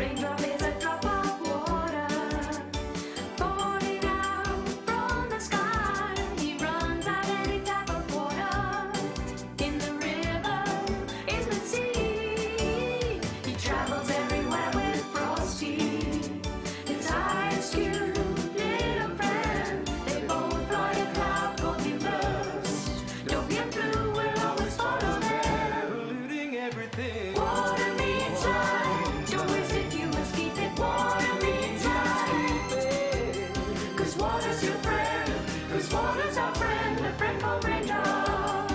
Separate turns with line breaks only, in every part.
Raindrop is a drop of water falling out from the sky. He runs out any type of water in the river, in the sea. He travels everywhere with Frosty, his highest cute little friend. They both fly a cloud called Nimbus. Dopey and Blue will always follow them,
polluting everything.
Water means life. Don't waste it, you must keep it. Water means life. 'Cause water's your friend. 'Cause water's our friend. A friend called Raindrop.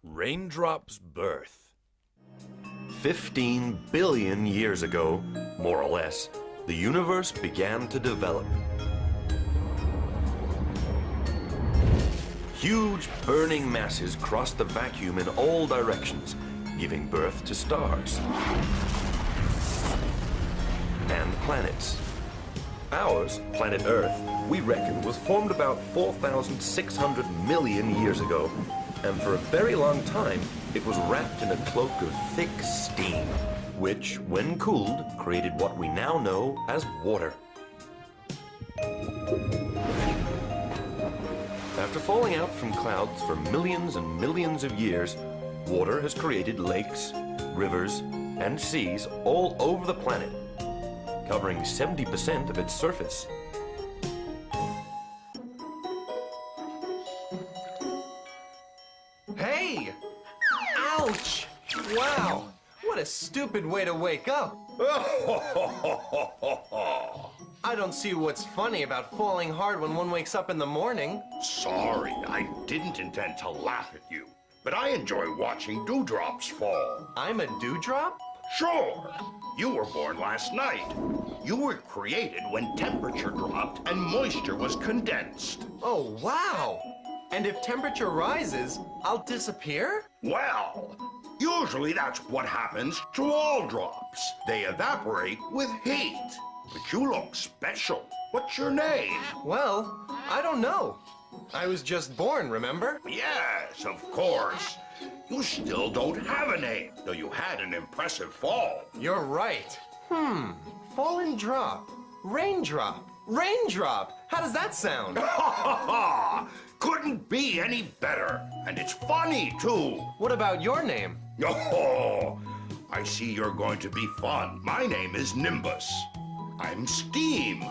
Raindrop's birth. 15 billion years ago, more or less, the universe began to develop. Huge burning masses crossed the vacuum in all directions, giving birth to stars and planets. Ours, planet Earth, we reckon was formed about 4,600 million years ago, and for a very long time it was wrapped in a cloak of thick steam, which, when cooled, created what we now know as water. After falling out from clouds for millions and millions of years, water has created lakes, rivers, and seas all over the planet, covering 70% of its surface.
Hey! Ouch! Wow! What a stupid way to wake up. I don't see what's funny about falling hard when one wakes up in the morning.
Sorry, I didn't intend to laugh at you, but I enjoy watching dewdrops fall.
I'm a dewdrop?
Sure, you were born last night. You were created when temperature dropped and moisture was condensed.
Oh, wow! And if temperature rises, I'll disappear?
Well, usually that's what happens to all drops. They evaporate with heat. But you look special. What's your name?
Well, I don't know. I was just born, remember?
Yes, of course. You still don't have a name, though you had an impressive fall.
You're right. Fallen drop. Raindrop. Raindrop! How does that sound?
Ha ha ha! Couldn't be any better. And it's funny, too.
What about your name?
Oh, I see you're going to be fun. My name is Nimbus. I'm steam.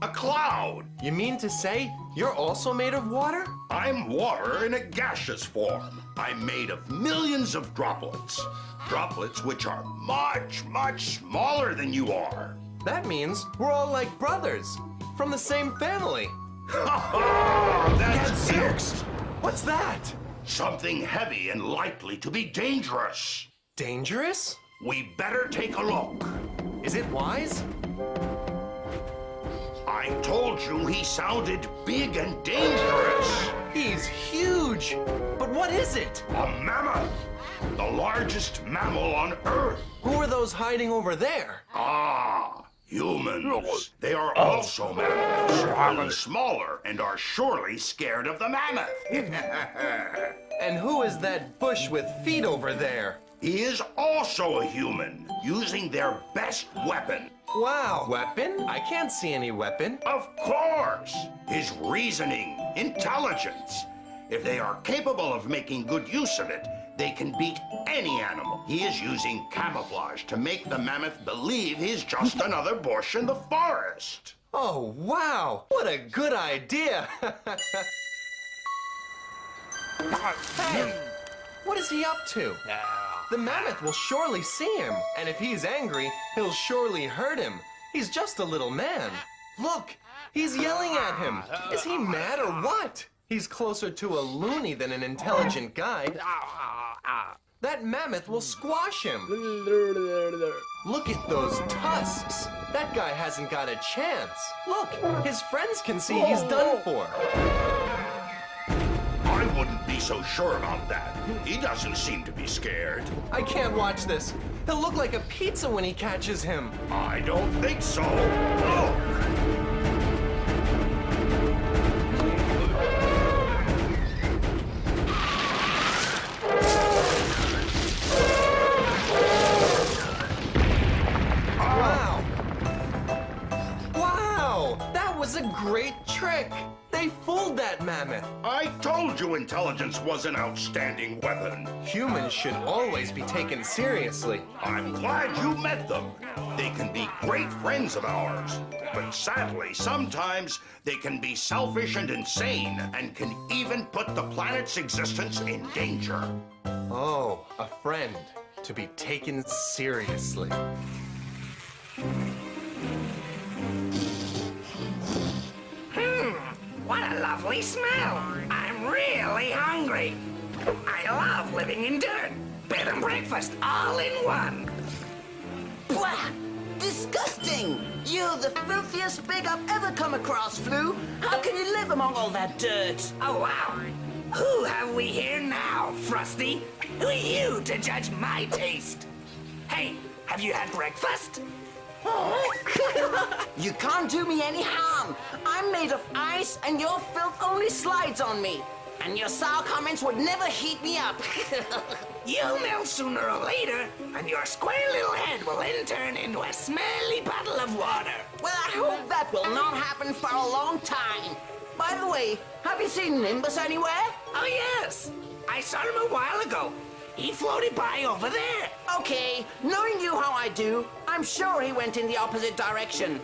A cloud.
You mean to say you're also made of water?
I'm water in a gaseous form. I'm made of millions of droplets. Droplets which are much, much smaller than you are.
That means we're all like brothers, from the same family.
Ha ha! That's it!
What's that?
Something heavy and likely to be dangerous.
Dangerous?
We better take a look.
Is it wise?
I told you he sounded big and dangerous.
He's huge! But what is it?
A mammoth, the largest mammal on Earth.
Who are those hiding over there?
Ah, humans. They are also mammals, only smaller, and are surely scared of the mammoth.
And who is that bush with feet over there?
He is also a human, using their best weapon.
Wow. Weapon? I can't see any weapon.
Of course! His reasoning, intelligence. If they are capable of making good use of it, they can beat any animal. He is using camouflage to make the mammoth believe he's just another bush in the forest.
Oh, wow. What a good idea. Hey, what is he up to? The mammoth will surely see him, and if he's angry, he'll surely hurt him. He's just a little man. Look, he's yelling at him. Is he mad or what? He's closer to a loony than an intelligent guy. That mammoth will squash him. Look at those tusks. That guy hasn't got a chance. Look, his friends can see he's done for.
I wouldn't be so sure about that. He doesn't seem to be scared.
I can't watch this. He'll look like a pizza when he catches him.
I don't think so. Look! intelligence was an outstanding weapon.
Humans should always be taken seriously.
I'm glad you met them. They can be great friends of ours. But sadly, sometimes they can be selfish and insane and can even put the planet's existence in danger.
Oh, a friend to be taken seriously.
What a lovely smell. I'm really hungry. I love living in dirt. Bed and breakfast all in one.
Blah! Disgusting! You're the filthiest pig I've ever come across, Flu. How can you live among all that dirt?
Oh, wow. Who have we here now, Frosty? Who are you to judge my taste? Hey, have you had breakfast?
You can't do me any harm. I'm made of ice, and your filth only slides on me. And your sour comments would never heat me up.
You'll melt sooner or later, and your square little head will then turn into a smelly puddle of water.
Well, I hope that will not happen for a long time. By the way, have you seen Nimbus anywhere?
Oh, yes. I saw him a while ago. He floated by over there.
Okay, knowing you how I do, I'm sure he went in the opposite direction.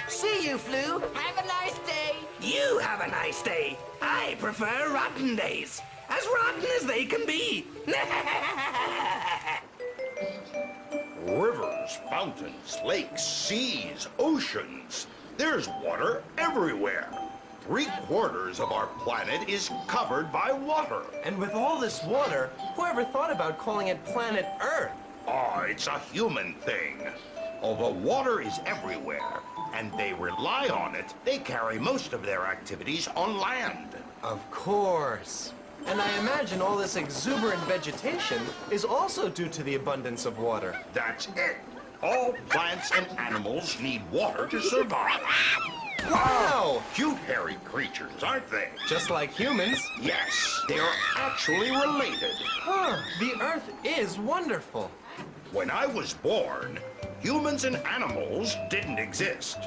See you, Flu. Have a nice day.
You have a nice day. I prefer rotten days. As rotten as they can be.
Rivers, fountains, lakes, seas, oceans. There's water everywhere. 3/4 of our planet is covered by water.
And with all this water, whoever thought about calling it planet Earth?
Oh, it's a human thing. Although water is everywhere, and they rely on it, they carry most of their activities on land.
Of course. And I imagine all this exuberant vegetation is also due to the abundance of water.
That's it. All plants and animals need water to survive.
Wow!
Cute hairy creatures, aren't they?
Just like humans.
Yes, they are actually related.
Huh, the Earth is wonderful.
When I was born, humans and animals didn't exist.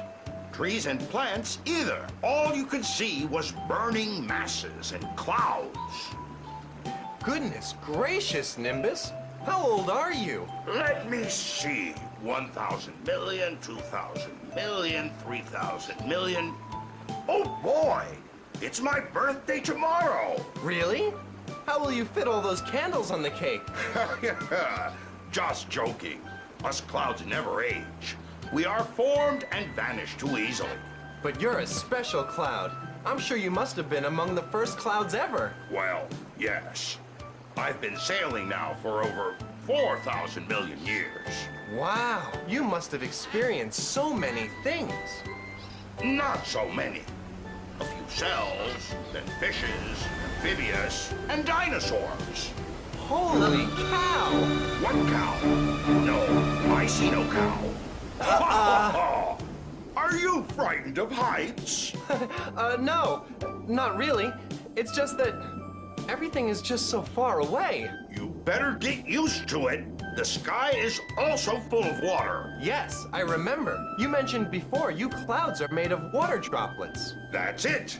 Trees and plants either. All you could see was burning masses and clouds.
Goodness gracious, Nimbus. How old are you?
Let me see. 1,000 million, 2,000 million, 3,000 million. Oh boy! It's my birthday tomorrow!
Really? How will you fit all those candles on the cake?
Just joking. Us clouds never age. We are formed and vanish too easily.
But you're a special cloud. I'm sure you must have been among the first clouds ever.
Well, yes. I've been sailing now for over 4,000 million years.
Wow, you must have experienced so many things.
Not so many. A few cells, then fishes, amphibious, and dinosaurs.
Holy cow!
What cow? No, I see no cow. Are you frightened of heights?
No, not really. It's just that everything is just so far away.
You better get used to it. The sky is also full of water.
Yes, I remember. You mentioned before you clouds are made of water droplets.
That's it.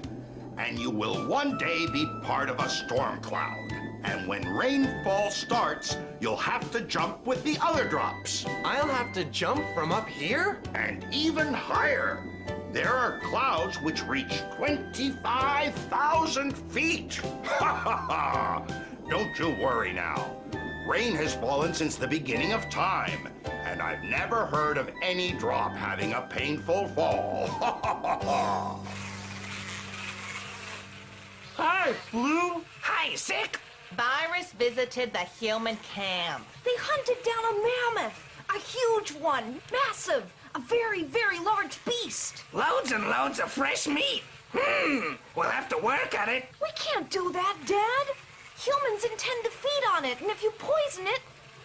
And you will one day be part of a storm cloud. And when rainfall starts, you'll have to jump with the other drops.
I'll have to jump from up here?
And even higher. There are clouds which reach 25,000 feet. Ha ha ha! Don't you worry now. Rain has fallen since the beginning of time, and I've never heard of any drop having a painful fall. Ha ha ha ha!
Hi, Flu.
Hi, Sick.
Virus visited the human camp.
They hunted down a mammoth, a huge one, massive, a very, very large beast.
Loads and loads of fresh meat. We'll have to work at it.
We can't do that, Dad. Humans intend to feed on it, and if you poison it,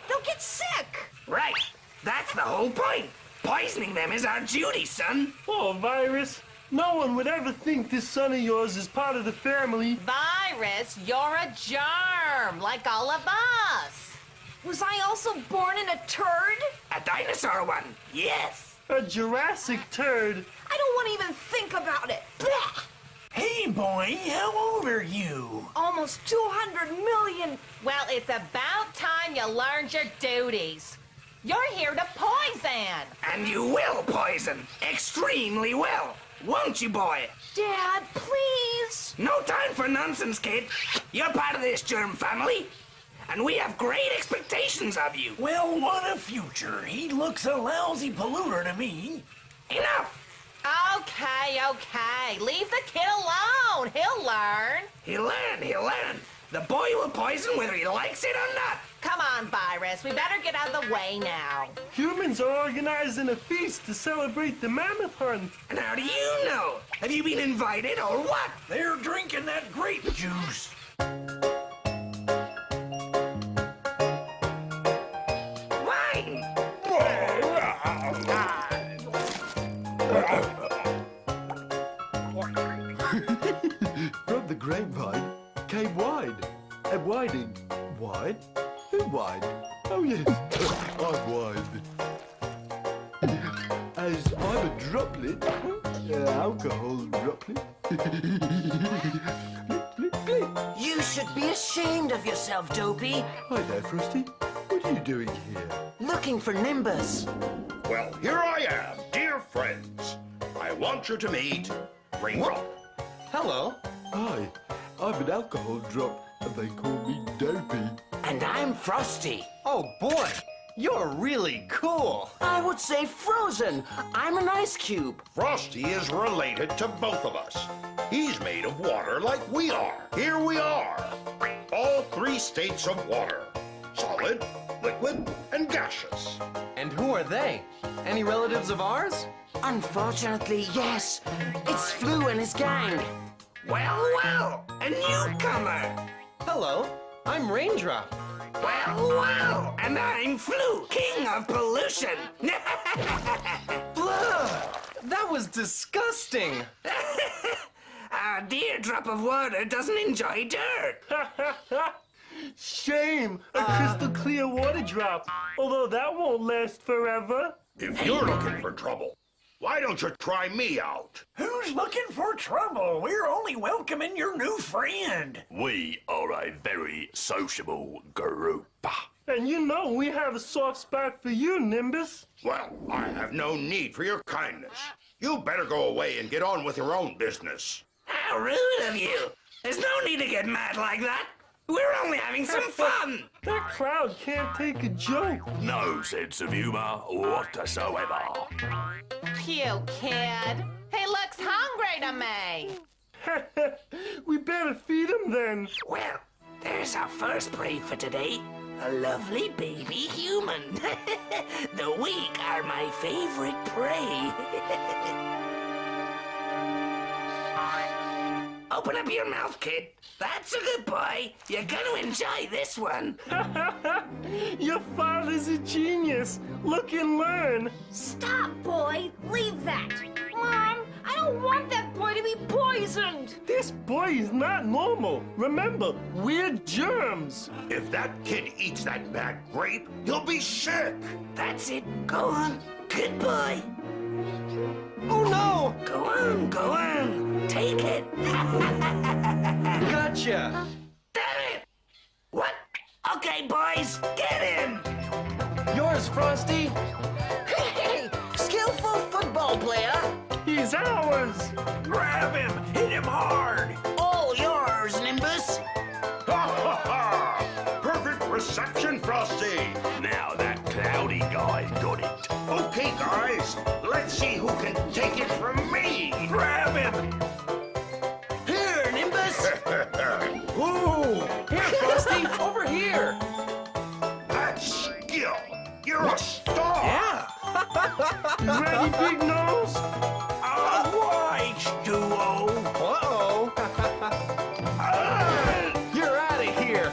they'll get sick.
Right. That's the whole point. Poisoning them is our duty, son.
Oh, Virus. No one would ever think this son of yours is part of the family.
Virus, you're a germ, like all of us.
Was I also born in a turd?
A dinosaur one. Yes.
A Jurassic turd.
I don't want to even think about it. Blech!
Hey, boy, how old are you?
Almost 200 million. Well, it's about time you learned your duties. You're here to poison.
And you will poison extremely well, won't you, boy?
Dad, please.
No time for nonsense, kid. You're part of this germ family, and we have great expectations of you.
Well, what a future. He looks a lousy polluter to me.
Enough!
Okay. Leave the kid alone. He'll learn.
He'll learn. The boy will poison whether he likes it or not.
Come on, Virus. We better get out of the way now.
Humans are organizing a feast to celebrate the mammoth hunt.
And how do you know? Have you been invited or what?
They're drinking that grape juice.
Wine!
From the grapevine came wine. And whining. Wine? Who whined? Oh, yes. I'm wine. As I'm a droplet. Alcohol droplet. Click, click.
You should be ashamed of yourself, Dopey.
Hi there, Frosty. What are you doing here?
Looking for Nimbus.
Well, here I am, dear friends. I want you to meet Raindrop.
Hello.
Hi, I'm an alcohol drop, and they call me Dopey.
And I'm Frosty.
Oh boy, you're really cool.
I would say frozen. I'm an ice cube.
Frosty is related to both of us. He's made of water like we are. Here we are. All three states of water. Solid, liquid, and gaseous.
And who are they? Any relatives of ours?
Unfortunately, yes. It's Flu and his gang.
Well, a newcomer.
Hello, I'm Raindrop.
Well, and I'm Flu, king of pollution.
That was disgusting.
Our dear drop of water doesn't enjoy dirt.
Shame, a crystal clear water drop. Although that won't last forever.
If you're looking for trouble, why don't you try me out?
Who's looking for trouble? We're only welcoming your new friend.
We are a very sociable group.
And you know we have a soft spot for you, Nimbus.
Well, I have no need for your kindness. You better go away and get on with your own business.
How rude of you. There's no need to get mad like that. We're only having some fun.
That crowd can't take a joke.
No sense of humor whatsoever.
Cute kid. He looks hungry to me.
We better feed him then.
Well, there's our first prey for today. A lovely baby human. The weak are my favorite prey. Open up your mouth, kid. That's a good boy. You're gonna enjoy this one.
Your father's a genius. Look and learn.
Stop, boy. Leave that. Mom, I don't want that boy to be poisoned.
This boy is not normal. Remember, we're germs.
If that kid eats that bad grape, he'll be sick.
That's it. Go on. Good boy.
Oh no!
Go on. Take it.
Gotcha!
Damn it. What? Okay, boys, get in.
Yours, Frosty!
Hey, skillful football player.
He's ours.
Grab him. Hit him hard.
All yours, Nimbus.
Ha ha ha! Perfect reception, Frosty.
Now that cloudy guy got it.
Okay, guys, let's see who can take it from me.
Grab him.
Here, Nimbus.
Ooh,
Here, Frosty! Over here!
that's skill. You're a star.
Yeah!
You ready, Big Nose?
Oblige, duo.
Uh-oh! You're out of here!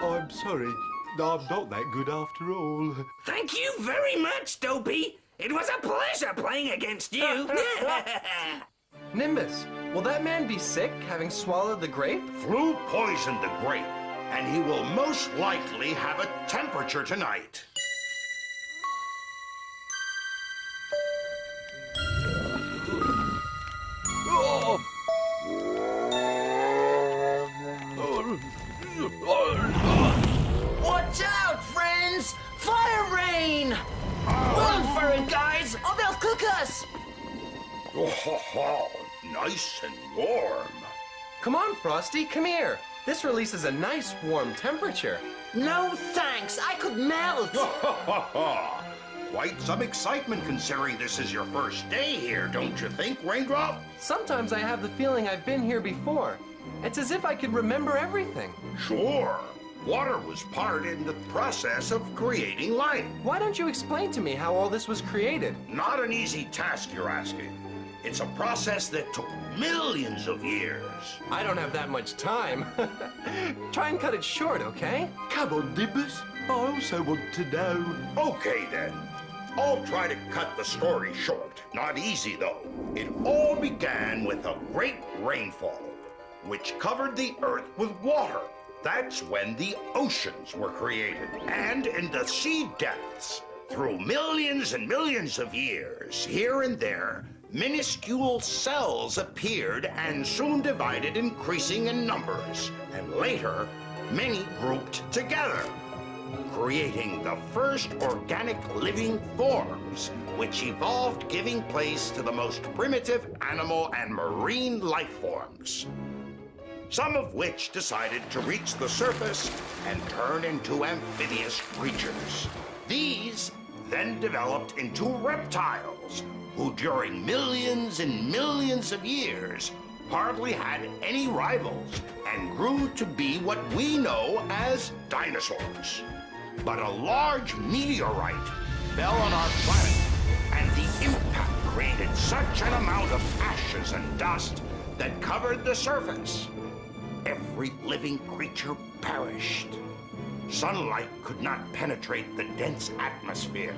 I'm sorry. I'm not that good after all.
Thank you very much, Dopey. It was a pleasure playing against you.
Nimbus, Will that man be sick, having swallowed the grape?
Flu poisoned the grape, and he will most likely have a temperature tonight.
Watch out, friends! Fire rain! Run for it, guys, or they'll cook us!
Oh, nice and warm.
Come on, Frosty, come here. This releases a nice warm temperature.
No thanks, I could melt!
Quite some excitement considering this is your first day here, don't you think, Raindrop?
Sometimes I have the feeling I've been here before. It's as if I could remember everything.
Sure. Water was part in the process of creating life.
Why don't you explain to me how all this was created?
Not an easy task, you're asking. It's a process that took millions of years.
I don't have that much time. Try and cut it short, okay?
Come on, Nimbus. I also want to know.
Okay, then. I'll try to cut the story short. Not easy, though. It all began with a great rainfall, which covered the earth with water. That's when the oceans were created. And in the sea depths, through millions and millions of years, here and there, minuscule cells appeared and soon divided, increasing in numbers. And later, many grouped together, creating the first organic living forms, which evolved, giving place to the most primitive animal and marine life forms, some of which decided to reach the surface and turn into amphibious creatures. These then developed into reptiles, who during millions and millions of years hardly had any rivals and grew to be what we know as dinosaurs. But a large meteorite fell on our planet, and the impact created such an amount of ashes and dust that covered the surface. Every living creature perished. Sunlight could not penetrate the dense atmosphere,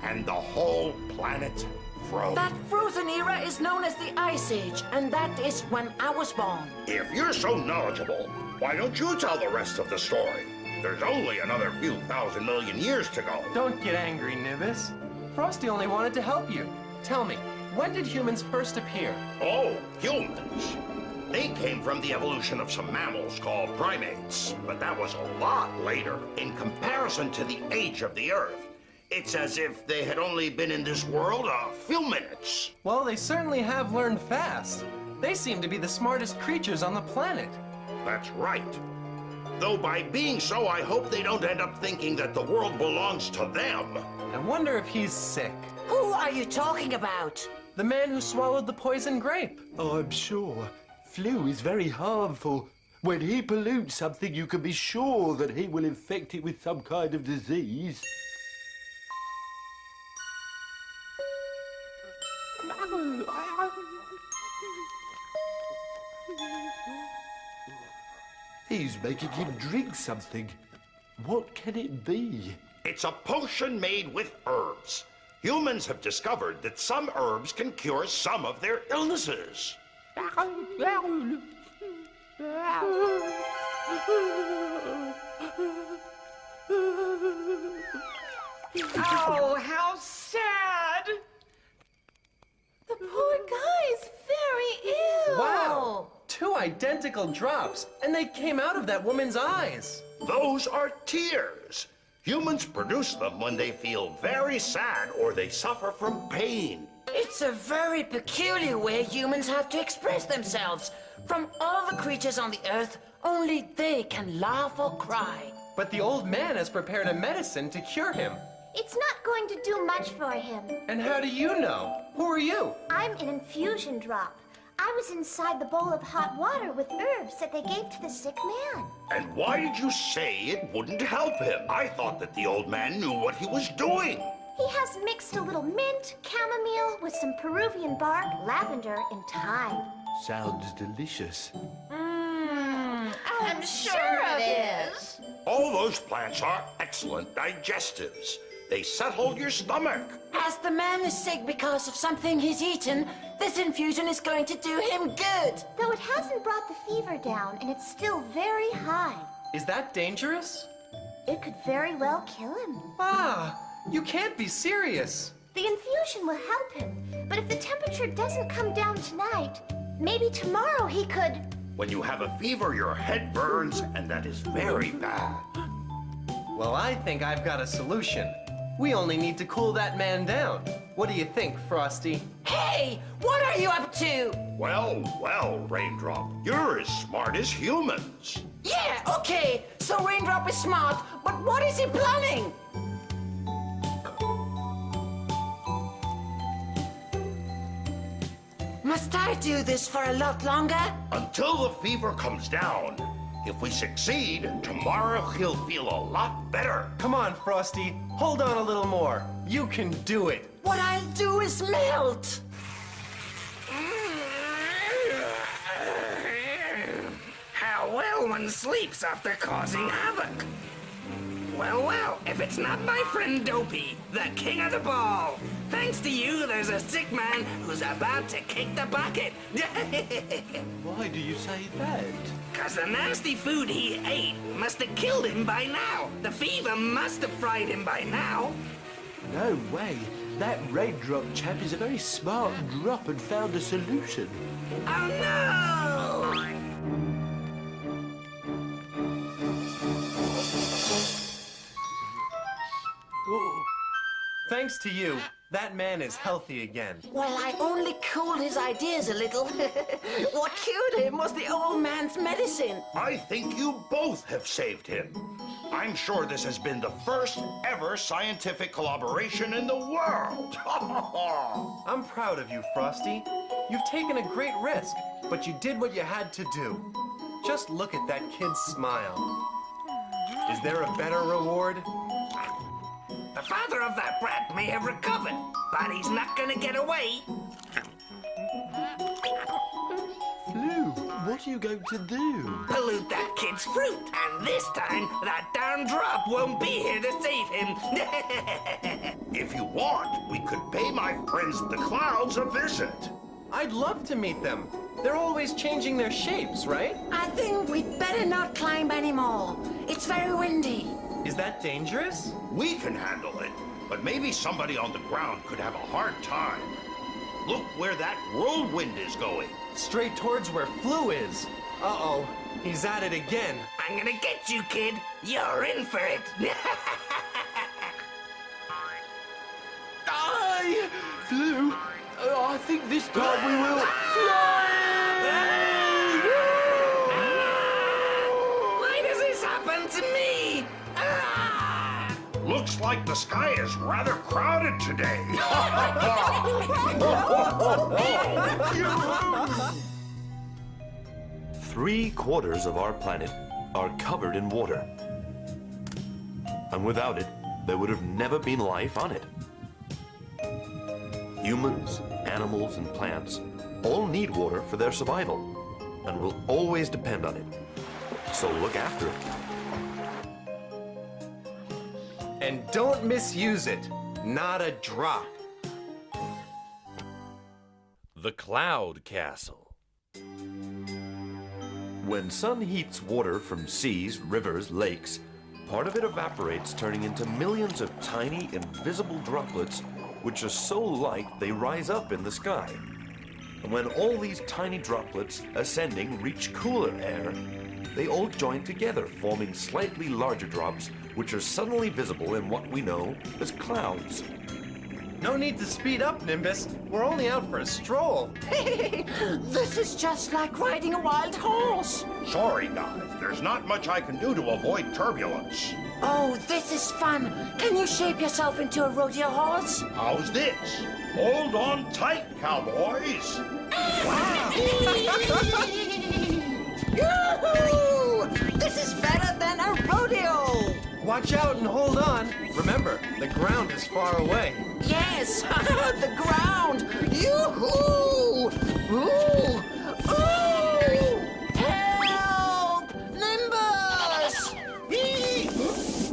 and the whole planet froze.
That frozen era is known as the Ice Age, and that is when I was born.
If you're so knowledgeable, why don't you tell the rest of the story? There's only another few thousand million years to go.
Don't get angry, Nimbus. Frosty only wanted to help you. Tell me, when did humans first appear?
Oh, humans. They came from the evolution of some mammals called primates, but that was a lot later. In comparison to the age of the Earth, it's as if they had only been in this world a few minutes.
Well, they certainly have learned fast. They seem to be the smartest creatures on the planet.
That's right. Though by being so, I hope they don't end up thinking that the world belongs to them.
I wonder if he's sick.
Who are you talking about?
The man who swallowed the poison grape.
I'm sure. Flu is very harmful. When he pollutes something, you can be sure that he will infect it with some kind of disease. He's making him drink something. What can it be?
It's a potion made with herbs. Humans have discovered that some herbs can cure some of their illnesses.
Oh, how sad! The poor guy is very ill.
Wow! 2 identical drops, and they came out of that woman's eyes.
Those are tears. Humans produce them when they feel very sad or they suffer from pain.
It's a very peculiar way humans have to express themselves. From all the creatures on the earth, only they can laugh or cry.
But the old man has prepared a medicine to cure him.
It's not going to do much for him.
And how do you know? Who are you?
I'm an infusion drop. I was inside the bowl of hot water with herbs that they gave to the sick man.
And why did you say it wouldn't help him? I thought that the old man knew what he was doing.
He has mixed a little mint, chamomile with some Peruvian bark, lavender, and thyme.
Sounds delicious.
I'm sure it is.
All those plants are excellent digestives. They settle your stomach.
As the man is sick because of something he's eaten, this infusion is going to do him good.
Though it hasn't brought the fever down, and it's still very high.
Is that dangerous?
It could very well kill him.
Ah, you can't be serious.
The infusion will help him, but if the temperature doesn't come down tonight, maybe tomorrow he could...
When you have a fever, your head burns, and that is very bad.
Well, I think I've got a solution. We only need to cool that man down. What do you think, Frosty?
Hey, what are you up to?
Well, well, Raindrop, you're as smart as humans.
Yeah, okay, so Raindrop is smart, but what is he planning? Must I do this for a lot longer?
Until the fever comes down. If we succeed, tomorrow he'll feel a lot better.
Come on, Frosty. Hold on a little more. You can do it.
What I'll do is melt.
How well one sleeps after causing havoc. Well, well, if it's not my friend Dopey, the king of the ball. Thanks to you, there's a sick man who's about to kick the bucket.
Why do you say that?
Cause the nasty food he ate must have killed him by now. The fever must have fried him by now.
No way. That Raindrop chap is a very smart drop and found a solution.
Oh no!
Oh,
Thanks to you, that man is healthy again.
Well, I only cooled his ideas a little. What cured him was the old man's medicine.
I think you both have saved him. I'm sure this has been the first ever scientific collaboration in the world.
I'm proud of you, Frosty. You've taken a great risk, but you did what you had to do. Just look at that kid's smile. Is there a better reward?
The father of that brat may have recovered, but he's not gonna get away.
Flu, what are you going to do?
Pollute that kid's fruit, and this time, that darn drop won't be here to save him.
If you want, we could pay my friends the clouds a visit.
I'd love to meet them. They're always changing their shapes, right?
I think we'd better not climb anymore. It's very windy.
Is that dangerous?
We can handle it, but maybe somebody on the ground could have a hard time. Look where that whirlwind is going.
Straight towards where Flu is. Uh-oh, he's at it again.
I'm gonna get you, kid. You're in for it.
Die! Flu, I think this time we will fly!
Why does this happen to me?
Looks like the sky is rather crowded today.
3/4 of our planet are covered in water. And without it, there would have never been life on it. Humans, animals, and plants all need water for their survival and will always depend on it. So look after it.
And don't misuse it. Not a drop.
The Cloud Castle. When sun heats water from seas, rivers, lakes, part of it evaporates, turning into millions of tiny, invisible droplets, which are so light they rise up in the sky. And when all these tiny droplets ascending reach cooler air, they all join together, forming slightly larger drops, which are suddenly visible in what we know as clouds.
No need to speed up, Nimbus. We're only out for a stroll.
This is just like riding a wild horse.
Sorry, guys. There's not much I can do to avoid turbulence.
Oh, this is fun. Can you shape yourself into a rodeo horse?
How's this? Hold on tight, cowboys.
Yoo-hoo! This is better than a rodeo.
Watch out and hold on. Remember, the ground is far away.
Yes, the ground. Yoo-hoo! Ooh! Ooh! Help! Nimbus!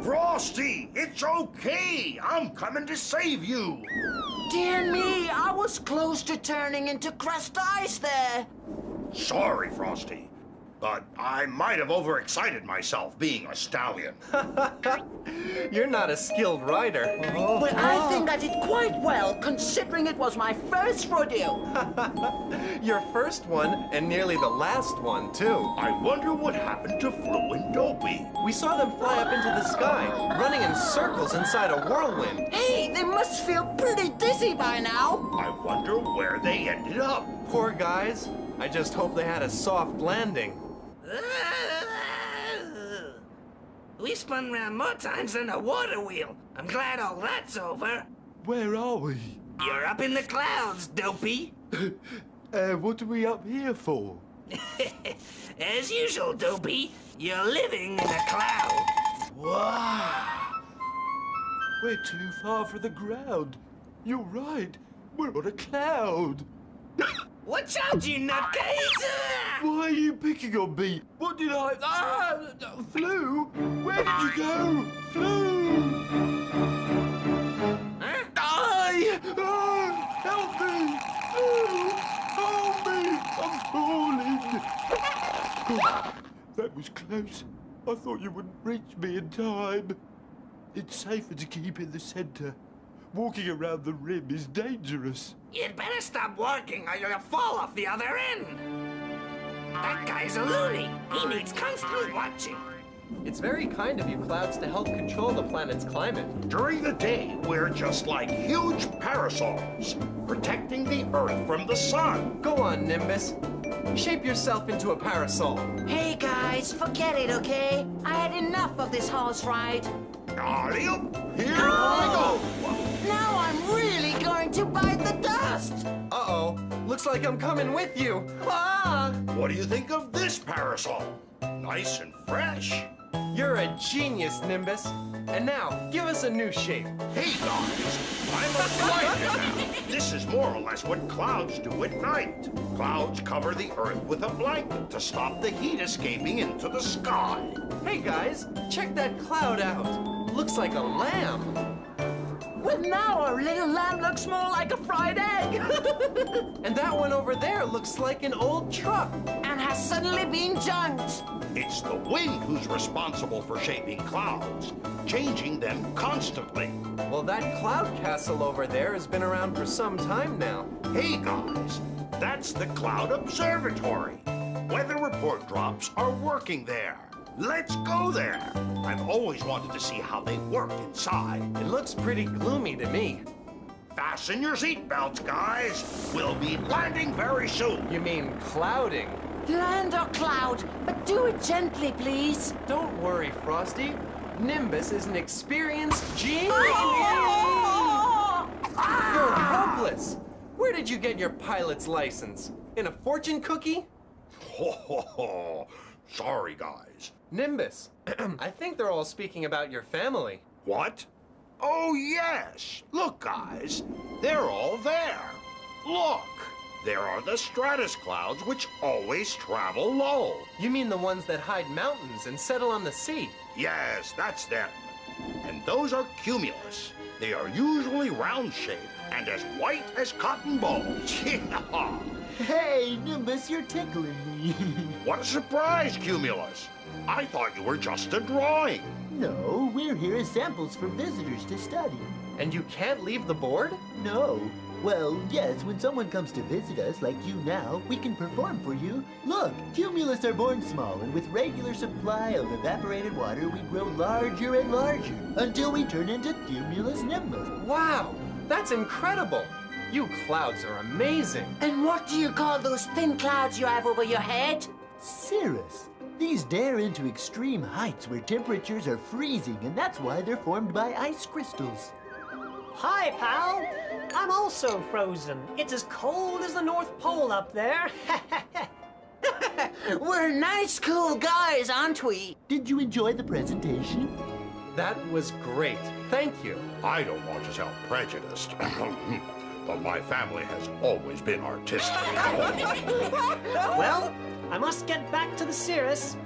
Frosty, it's It's okay. I'm coming to save you.
Dear me, I was close to turning into crushed ice there.
Sorry, Frosty. But I might have overexcited myself being a stallion.
You're not a skilled rider.
But I think I did quite well, considering it was my first rodeo.
Your first one, and nearly the last one, too.
I wonder what happened to Flu and Dopey.
We saw them fly up into the sky, running in circles inside a whirlwind.
Hey, they must feel pretty dizzy by now.
I wonder where they ended up.
Poor guys. I just hope they had a soft landing.
We spun round more times than a water wheel. I'm glad all that's over.
Where are we?
You're up in the clouds, Dopey.
What are we up here for?
As usual, Dopey, you're living in a cloud.
Wow! We're too far from the ground. You're right. We're on a cloud.
Watch out, you nutcase!
Why are you picking on me? What did I... Flu? Where did you go? Flu!
Huh?
Die! Help me! Flu! Help me! I'm falling! That was close. I thought you wouldn't reach me in time. It's safer to keep in the center. Walking around the rim is dangerous.
You'd better stop walking or you'll fall off the other end. That guy's a loony. He needs constant watching.
It's very kind of you, Clouds, to help control the planet's climate.
During the day, we're just like huge parasols, protecting the Earth from the sun.
Go on, Nimbus. Shape yourself into a parasol.
Hey guys, forget it, okay? I had enough of this horse ride.
Alley-oop, here I go.
Now I'm really going to bite the dust.
Uh-oh. Looks like I'm coming with you. Ah!
What do you think of this parasol? Nice and fresh.
You're a genius, Nimbus. And now, give us a new shape.
Hey guys, I'm a blanket. This is more or less what clouds do at night. Clouds cover the Earth with a blanket to stop the heat escaping into the sky.
Hey guys, check that cloud out. Looks like a lamb.
Well, now our little lamb looks more like a fried egg.
And that one over there looks like an old truck.
And has suddenly been junked.
It's the wind who's responsible for shaping clouds, changing them constantly.
Well, that cloud castle over there has been around for some time now.
Hey guys, that's the Cloud Observatory. Weather report drops are working there. Let's go there. I've always wanted to see how they work inside.
It looks pretty gloomy to me.
Fasten your seatbelts, guys. We'll be landing very soon.
You mean clouding?
Land or cloud, but do it gently, please.
Don't worry, Frosty. Nimbus is an experienced genius. You're hopeless. Where did you get your pilot's license? In a fortune cookie?
Ho, ho, ho. Sorry, guys.
Nimbus, I think they're all speaking about your family.
What? Oh, yes. Look, guys. They're all there. Look. There are the stratus clouds, which always travel low.
You mean the ones that hide mountains and settle on the sea?
Yes, that's them. And those are cumulus. They are usually round-shaped and as white as cotton balls.
Hey, Nimbus, you're tickling me.
What a surprise, Cumulus. I thought you were just a drawing.
No, we're here as samples for visitors to study.
And you can't leave the board?
No. Well, yes, when someone comes to visit us, like you now, we can perform for you. Look, cumulus are born small, and with regular supply of evaporated water, we grow larger and larger, until we turn into cumulus nimbus.
Wow, that's incredible. You clouds are amazing.
And what do you call those thin clouds you have over your head?
Cirrus. These dare into extreme heights where temperatures are freezing, and that's why they're formed by ice crystals.
Hi, pal. I'm also frozen. It's as cold as the North Pole up there.
We're nice, cool guys, aren't we?
Did you enjoy the presentation?
That was great. Thank you.
I don't want to sound prejudiced, but my family has always been artistic.
Well, I must get back to the cirrus.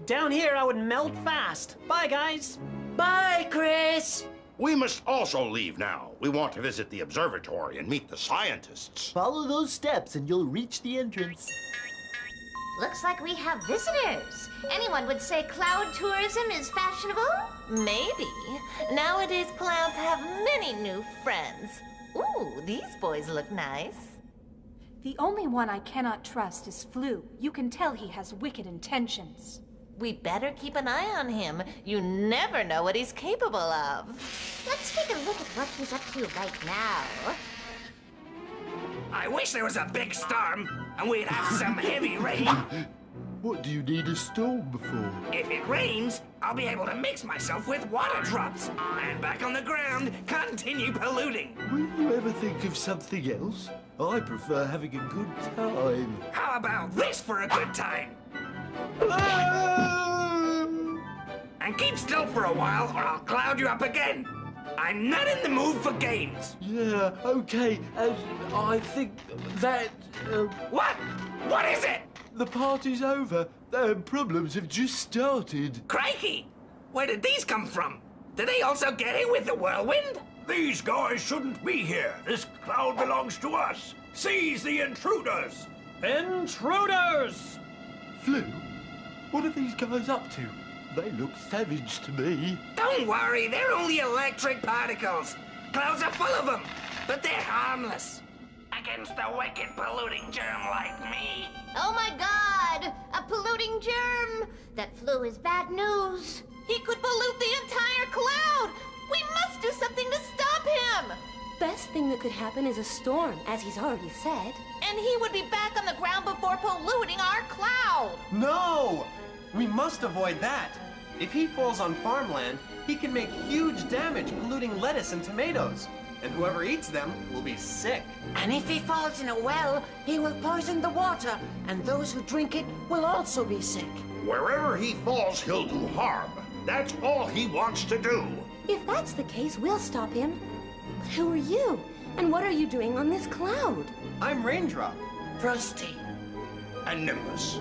Down here, I would melt fast. Bye, guys.
Bye, Chris.
We must also leave now. We want to visit the observatory and meet the scientists.
Follow those steps and you'll reach the entrance.
Looks like we have visitors. Anyone would say cloud tourism is fashionable?
Maybe. Nowadays, clowns have many new friends. Ooh, these boys look nice.
The only one I cannot trust is Flu. You can tell he has wicked intentions.
We better keep an eye on him. You never know what he's capable of.
Let's take a look at what he's up to right now.
I wish there was a big storm and we'd have some heavy rain.
What do you need a storm for?
If it rains, I'll be able to mix myself with water drops and back on the ground continue polluting.
Will you ever think of something else? I prefer having a good time.
How about this for a good time? And keep still for a while or I'll cloud you up again. I'm not in the mood for games.
Yeah, okay. I think that...
What? What is it?
The party's over. Problems have just started.
Crikey! Where did these come from? Did they also get hit with the whirlwind?
These guys shouldn't be here. This cloud belongs to us. Seize the intruders!
Intruders!
Flu, what are these guys up to? They look savage to me.
Don't worry, they're only electric particles. Clouds are full of them, but they're harmless. Against a wicked polluting germ like me.
Oh my god! A polluting germ! That Flu is bad news.
He could pollute the entire cloud! We must do something to stop him!
Best thing that could happen is a storm, as he's already said.
And he would be back on the ground before polluting our cloud!
No! We must avoid that. If he falls on farmland, he can make huge damage polluting lettuce and tomatoes. And whoever eats them will be sick.
And if he falls in a well, he will poison the water, and those who drink it will also be sick.
Wherever he falls, he'll do harm. That's all he wants to do.
If that's the case, we'll stop him. But who are you? And what are you doing on this cloud?
I'm Raindrop.
Frosty.
And Nimbus.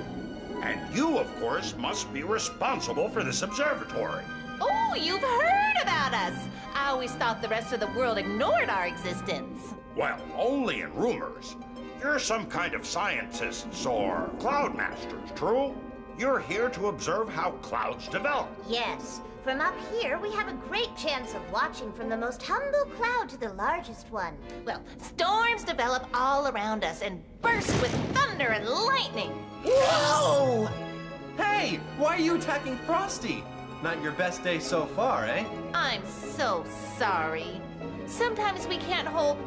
And you, of course, must be responsible for this observatory.
Oh, you've heard about us! I always thought the rest of the world ignored our existence.
Well, only in rumors. You're some kind of scientists or cloud masters, true? You're here to observe how clouds develop.
Yes. From up here, we have a great chance of watching from the most humble cloud to the largest one.
Well, storms develop all around us and burst with thunder and lightning.
Whoa! Hey, why are you attacking Frosty? Not your best day so far, eh?
I'm so sorry. Sometimes we can't hold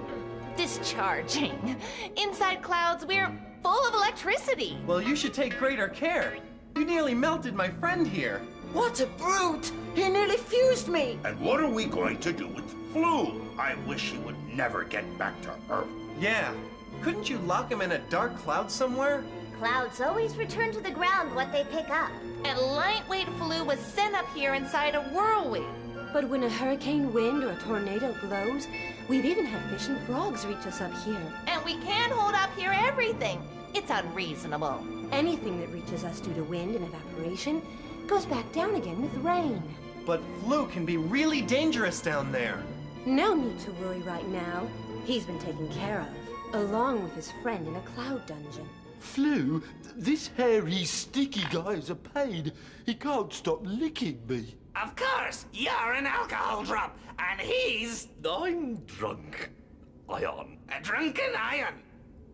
discharging. Inside clouds, we're full of electricity.
Well, you should take greater care. You nearly melted my friend here.
What a brute! He nearly fused me!
And what are we going to do with Flu? I wish he would never get back to Earth.
Yeah. Couldn't you lock him in a dark cloud somewhere?
Clouds always return to the ground what they pick up.
And lightweight Flu was sent up here inside a whirlwind.
But when a hurricane wind or a tornado blows, we've even had fish and frogs reach us up here.
And we can't hold up here everything. It's unreasonable.
Anything that reaches us due to wind and evaporation goes back down again with rain.
But Flu can be really dangerous down there.
No need to worry right now. He's been taken care of, along with his friend in a cloud dungeon.
Flu, this hairy, sticky guy's a pain. He can't stop licking me.
Of course, you're an alcohol drop, and he's
I'm drunk. Ion.
a drunken ion.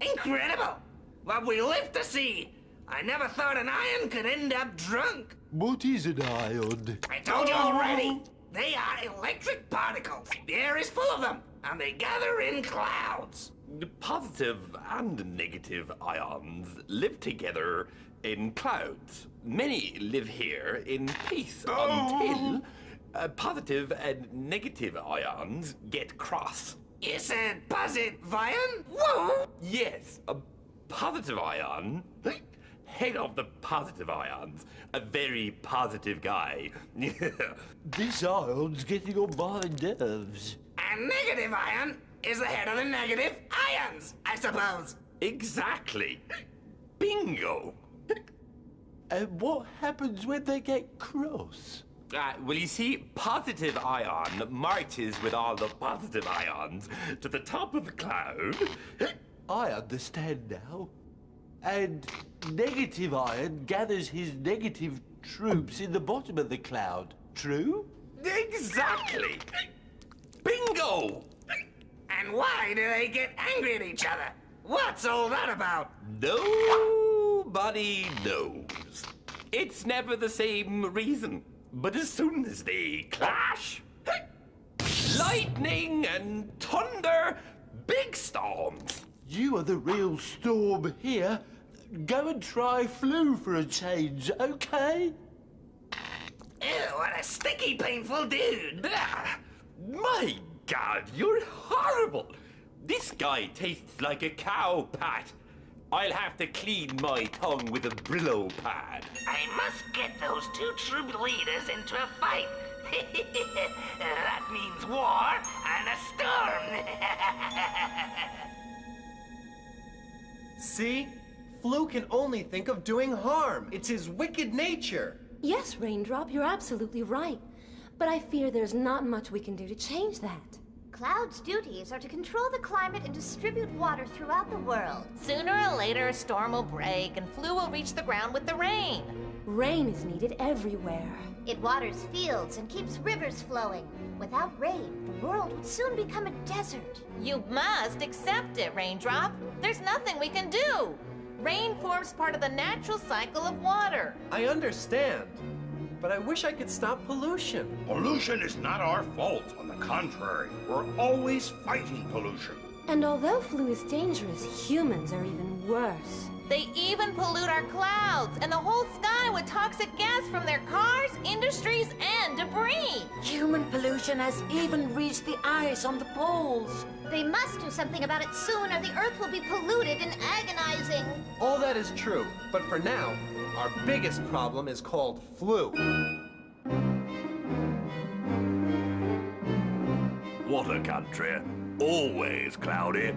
Incredible! What we live to see. I never thought an ion could end up drunk.
What is an ion?
I told you already. They are electric particles. The air is full of them, and they gather in clouds.
Positive and negative ions live together in clouds. Many live here in peace until positive and negative ions get cross.
You said positive ion? Whoa!
Yes, a positive ion, head of the positive ions, a very positive guy.
This ion's getting on my nerves.
And negative ion is the head of the negative ions, I suppose.
Exactly. Bingo.
And what happens when they get cross?
Well, you see, positive ion marches with all the positive ions to the top of the cloud.
I understand now. And negative ion gathers his negative troops in the bottom of the cloud. True?
Exactly. Bingo!
And why do they get angry at each other? What's all that about?
Nobody knows. It's never the same reason. But as soon as they clash, lightning and thunder, big storms.
You are the real storm here. Go and try flu for a change, okay?
Ew, what a sticky, painful dude.
My God, you're horrible. This guy tastes like a cow pat. I'll have to clean my tongue with a Brillo pad.
I must get those two troop leaders into a fight. That means war and a storm.
See? Flu can only think of doing harm. It's his wicked nature.
Yes, Raindrop, you're absolutely right. But I fear there's not much we can do to change that.
Cloud's duties are to control the climate and distribute water throughout the world.
Sooner or later, a storm will break and Flu will reach the ground with the rain.
Rain is needed everywhere.
It waters fields and keeps rivers flowing. Without rain, the world would soon become a desert.
You must accept it, Raindrop. There's nothing we can do. Rain forms part of the natural cycle of water.
I understand, but I wish I could stop pollution.
Pollution is not our fault. On the contrary, we're always fighting pollution.
And although flu is dangerous, humans are even worse.
They even pollute our clouds and the whole sky with toxic gas from their cars, industries, and debris.
Human pollution has even reached the ice on the poles.
They must do something about it soon, or the Earth will be polluted and agonizing.
All that is true, but for now, our biggest problem is called flu.
Water country, always cloudy.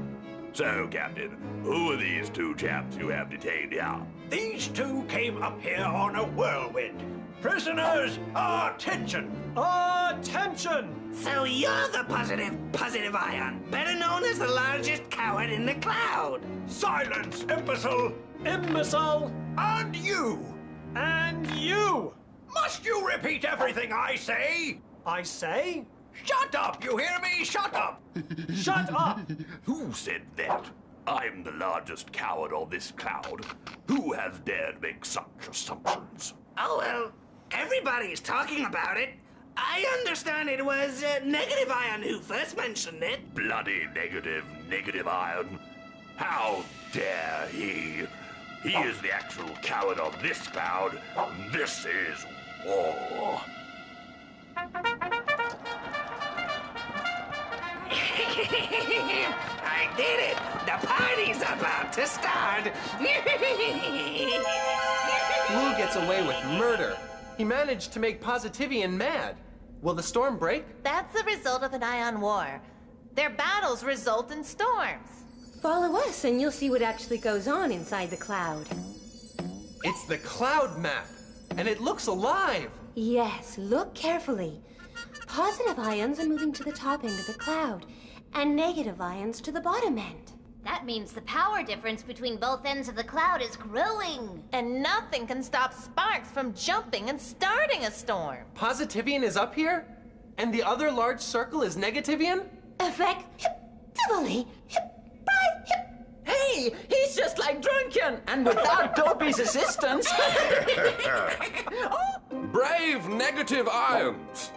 So, Captain, who are these two chaps you have detained here? These two came up here on a whirlwind. Prisoners, attention!
Attention!
So you're the positive ion, better known as the largest coward in the cloud.
Silence, imbecile!
Imbecile!
And you!
And you!
Must you repeat everything I say?
I say?
Shut up, you hear me? Shut up!
Shut up!
Who said that? I'm the largest coward on this cloud. Who has dared make such assumptions?
Oh, well, everybody's talking about it. I understand it was Negative Ion who first mentioned it.
Bloody negative ion. How dare he? He is the actual coward on this cloud. This is war.
I did it! The party's about to start!
Flu gets away with murder. He managed to make Positivian mad. Will the storm break?
That's the result of an ion war. Their battles result in storms.
Follow us and you'll see what actually goes on inside the cloud.
It's the cloud map, and it looks alive.
Yes, look carefully. Positive ions are moving to the top end of the cloud, and negative ions to the bottom end.
That means the power difference between both ends of the cloud is growing.
And nothing can stop sparks from jumping and starting a storm.
Positivian is up here, and the other large circle is Negativian?
Effectively.
Hey, he's just like Drunken, and without Dopey's assistance.
Brave negative ions!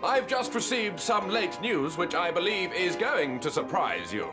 I've just received some late news which I believe is going to surprise you.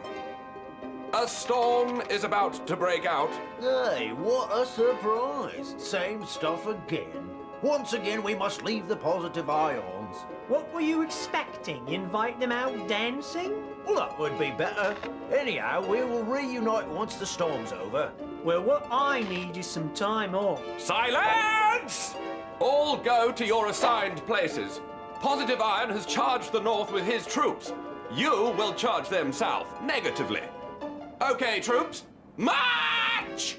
A storm is about to break out.
Hey, what a surprise. Same stuff again. Once again, we must leave the positive ions.
What were you expecting? Invite them out dancing?
Well, that would be better. Anyhow, we will reunite once the storm's over.
Well, what I need is some time off.
Silence! All go to your assigned places. Positive Ion has charged the north with his troops. You will charge them south, negatively. Okay, troops, march!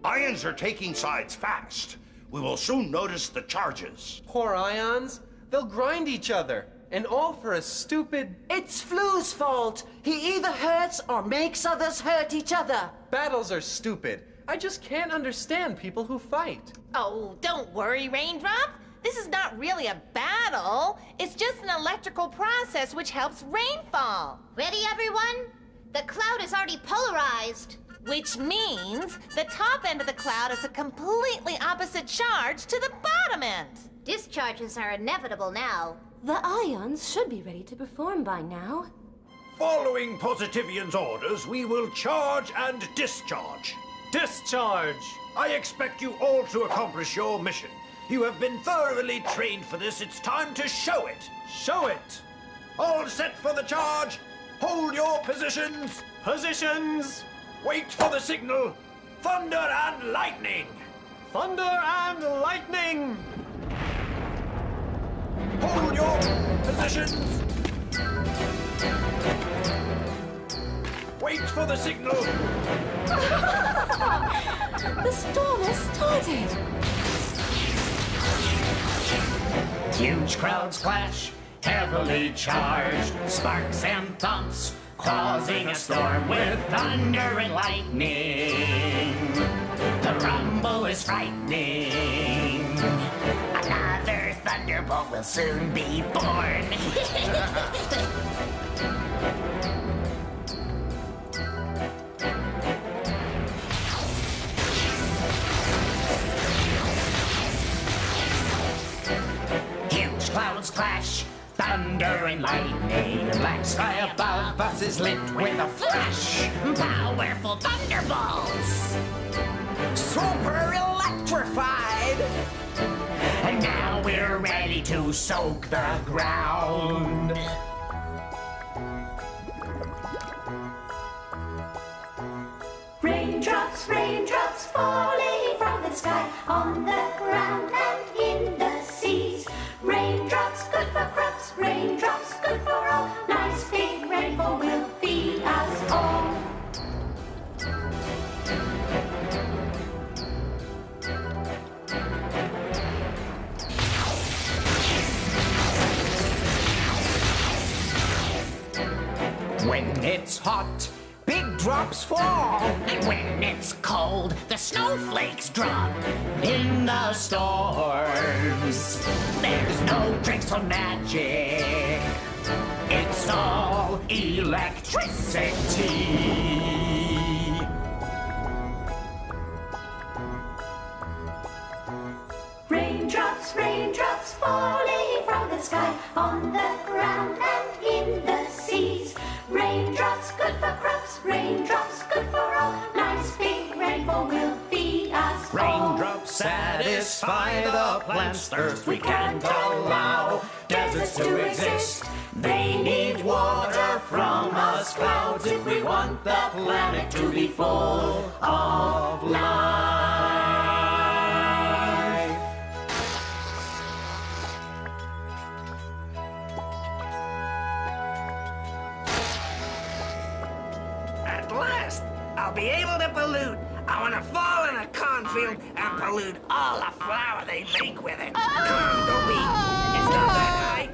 Ions are taking sides fast. We will soon notice the charges.
Poor ions. They'll grind each other. And all for a stupid...
It's Flu's fault. He either hurts or makes others hurt each other.
Battles are stupid. I just can't understand people who fight.
Oh, don't worry, Raindrop. This is not really a battle. It's just an electrical process which helps rainfall.
Ready, everyone? The cloud is already polarized.
Which means the top end of the cloud is a completely opposite charge to the bottom end.
Discharges are inevitable now.
The ions should be ready to perform by now.
Following Positivian's orders, we will charge and discharge.
Discharge!
I expect you all to accomplish your mission. You have been thoroughly trained for this. It's time to show it.
Show it!
All set for the charge. Hold your positions.
Positions!
Wait for the signal. Thunder and lightning.
Thunder and lightning!
Hold your positions. Wait for the signal.
The storm has started.
Huge crowds clash, heavily charged, sparks and thumps, causing a storm with thunder and lightning. The rumble is frightening. Another thunderbolt will soon be born. Huge clouds clash, thunder and lightning. The black sky above us is lit with a flash. Powerful thunderbolts.
Super electrified.
And now we're ready to soak the ground.
Raindrops, raindrops falling from the sky on the ground and in the seas. Raindrops good for crops, raindrops good for all. Nice big rainfall will feed us all.
When it's hot, big drops fall. And when it's cold, the snowflakes drop. In the storms, there's no tricks or magic. It's all electricity.
Raindrops, raindrops falling from the sky on the ground and in the seas. Raindrops good for crops, raindrops good for all. Nice big rainfall will feed us all.
Raindrops satisfy the plant's thirst. We can't allow deserts to exist. They need water from us clouds if we want the planet to be full of life. At last, I'll be able to pollute. I want to fall in a cornfield and pollute all the flour they make with it. Come on, Dopey. It's not that high.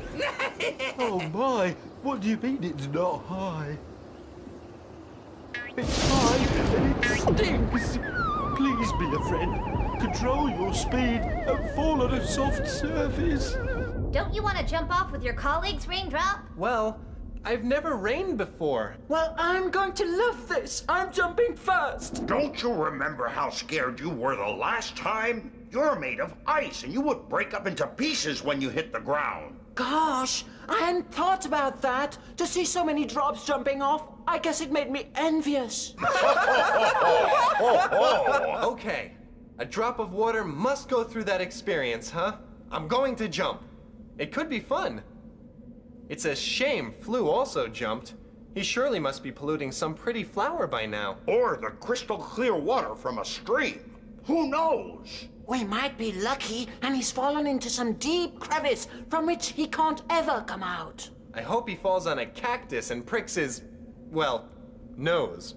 Oh my, what do you mean it's not high? It's high and it stinks. Please be a friend. Control your speed and fall on a soft surface.
Don't you want to jump off with your colleagues, Raindrop?
Well, I've never rained before.
Well, I'm going to love this. I'm jumping first.
Don't you remember how scared you were the last time? You're made of ice, and you would break up into pieces when you hit the ground.
Gosh, I hadn't thought about that. To see so many drops jumping off, I guess it made me envious.
Okay, a drop of water must go through that experience, huh? I'm going to jump. It could be fun. It's a shame Flu also jumped. He surely must be polluting some pretty flower by now.
Or the crystal clear water from a stream. Who knows?
We might be lucky, and he's fallen into some deep crevice from which he can't ever come out.
I hope he falls on a cactus and pricks his, well, nose.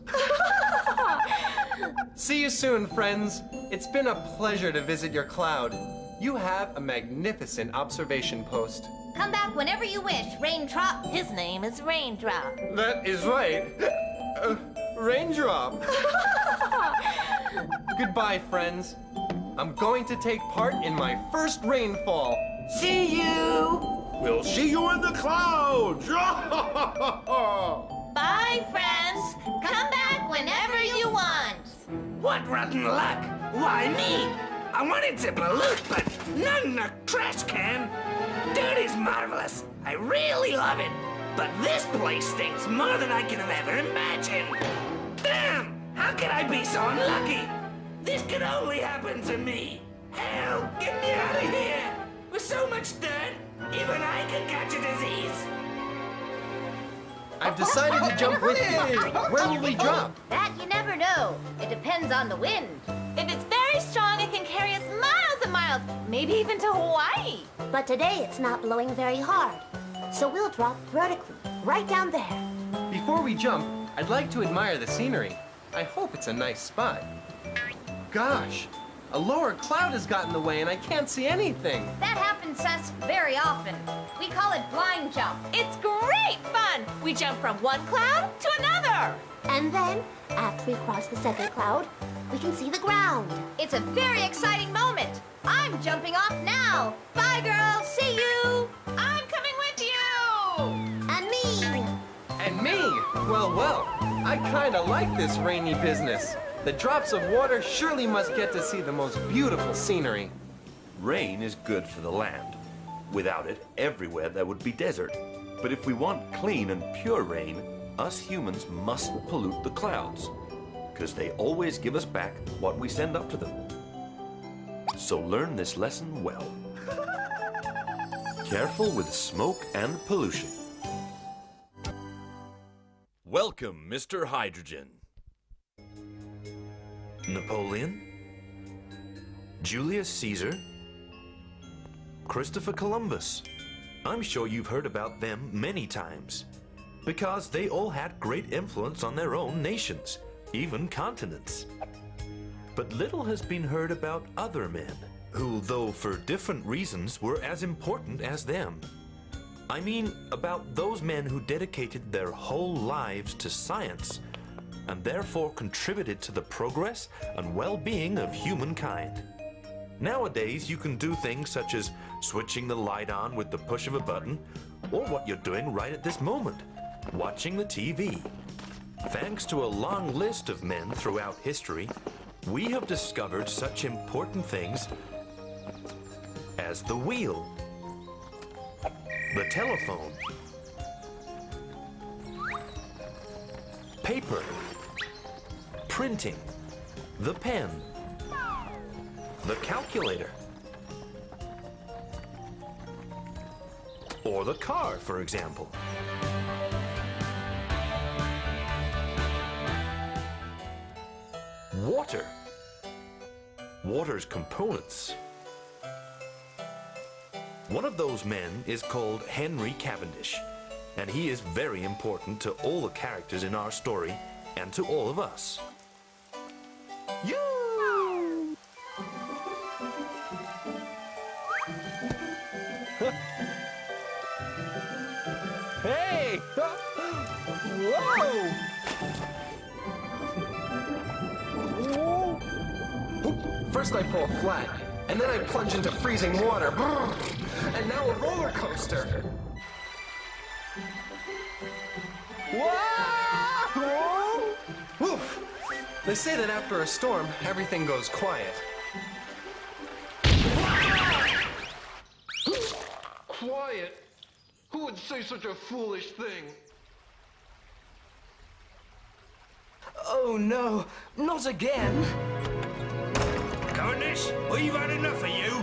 See you soon, friends. It's been a pleasure to visit your cloud. You have a magnificent observation post.
Come back whenever you wish, Raindrop. His name is Raindrop.
That is right. Raindrop. Goodbye, friends. I'm going to take part in my first rainfall.
See you!
We'll see you in the clouds!
Bye, friends. Come back whenever you want.
What rotten luck! Why me? I wanted to pollute, but not in a trash can. Dirt is marvelous. I really love it. But this place stinks more than I could have ever imagined. Damn! How could I be so unlucky? This could only happen to me. Hell, get me out of here! With so much dirt, even I could catch a disease.
I've decided to jump with you. Where will we drop?
That you never know. It depends on the wind. If it's very strong, it can carry us miles and miles, maybe even to Hawaii.
But today it's not blowing very hard. So we'll drop vertically, right down there.
Before we jump, I'd like to admire the scenery. I hope it's a nice spot. Gosh, a lower cloud has gotten in the way and I can't see anything.
That happens to us very often. We call it blind jump. It's great fun. We jump from one cloud to another.
And then, after we cross the second cloud, we can see the ground.
It's a very exciting moment. I'm jumping off now. Bye, girls. See you. I'm coming with you.
And me.
And me? Well, I kinda like this rainy business. The drops of water surely must get to see the most beautiful scenery.
Rain is good for the land. Without it, everywhere there would be desert. But if we want clean and pure rain, us humans mustn't pollute the clouds, because they always give us back what we send up to them. So learn this lesson well. Careful with smoke and pollution. Welcome, Mr. Hydrogen. Napoleon, Julius Caesar, Christopher Columbus. I'm sure you've heard about them many times, because they all had great influence on their own nations, even continents. But little has been heard about other men, who, though for different reasons, were as important as them. I mean about those men who dedicated their whole lives to science, and therefore contributed to the progress and well-being of humankind. Nowadays, you can do things such as switching the light on with the push of a button, or what you're doing right at this moment, watching the TV. Thanks to a long list of men throughout history, we have discovered such important things as the wheel, the telephone, paper, printing, the pen, the calculator, or the car, for example. Water. Water's components. One of those men is called Henry Cavendish, and he is very important to all the characters in our story and to all of us. You!
Hey! Whoa! First I fall flat, and then I plunge into freezing water. And now a roller coaster. Whoa! Woof! They say that after a storm, everything goes quiet.
Quiet? Who would say such a foolish thing?
Oh no, not again. Cavendish, we've had enough of you.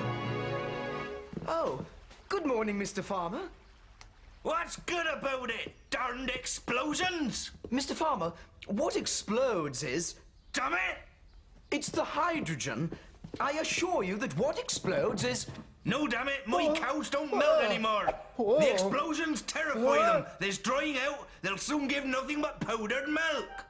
Oh, good morning, Mr. Farmer.
What's good about it? Darned explosions!
Mr. Farmer, what explodes is...
Damn it!
It's the hydrogen. I assure you that what explodes is...
No, damn it, my cows don't milk anymore. The explosions terrify them. There's drying out. They'll soon give nothing but powdered milk.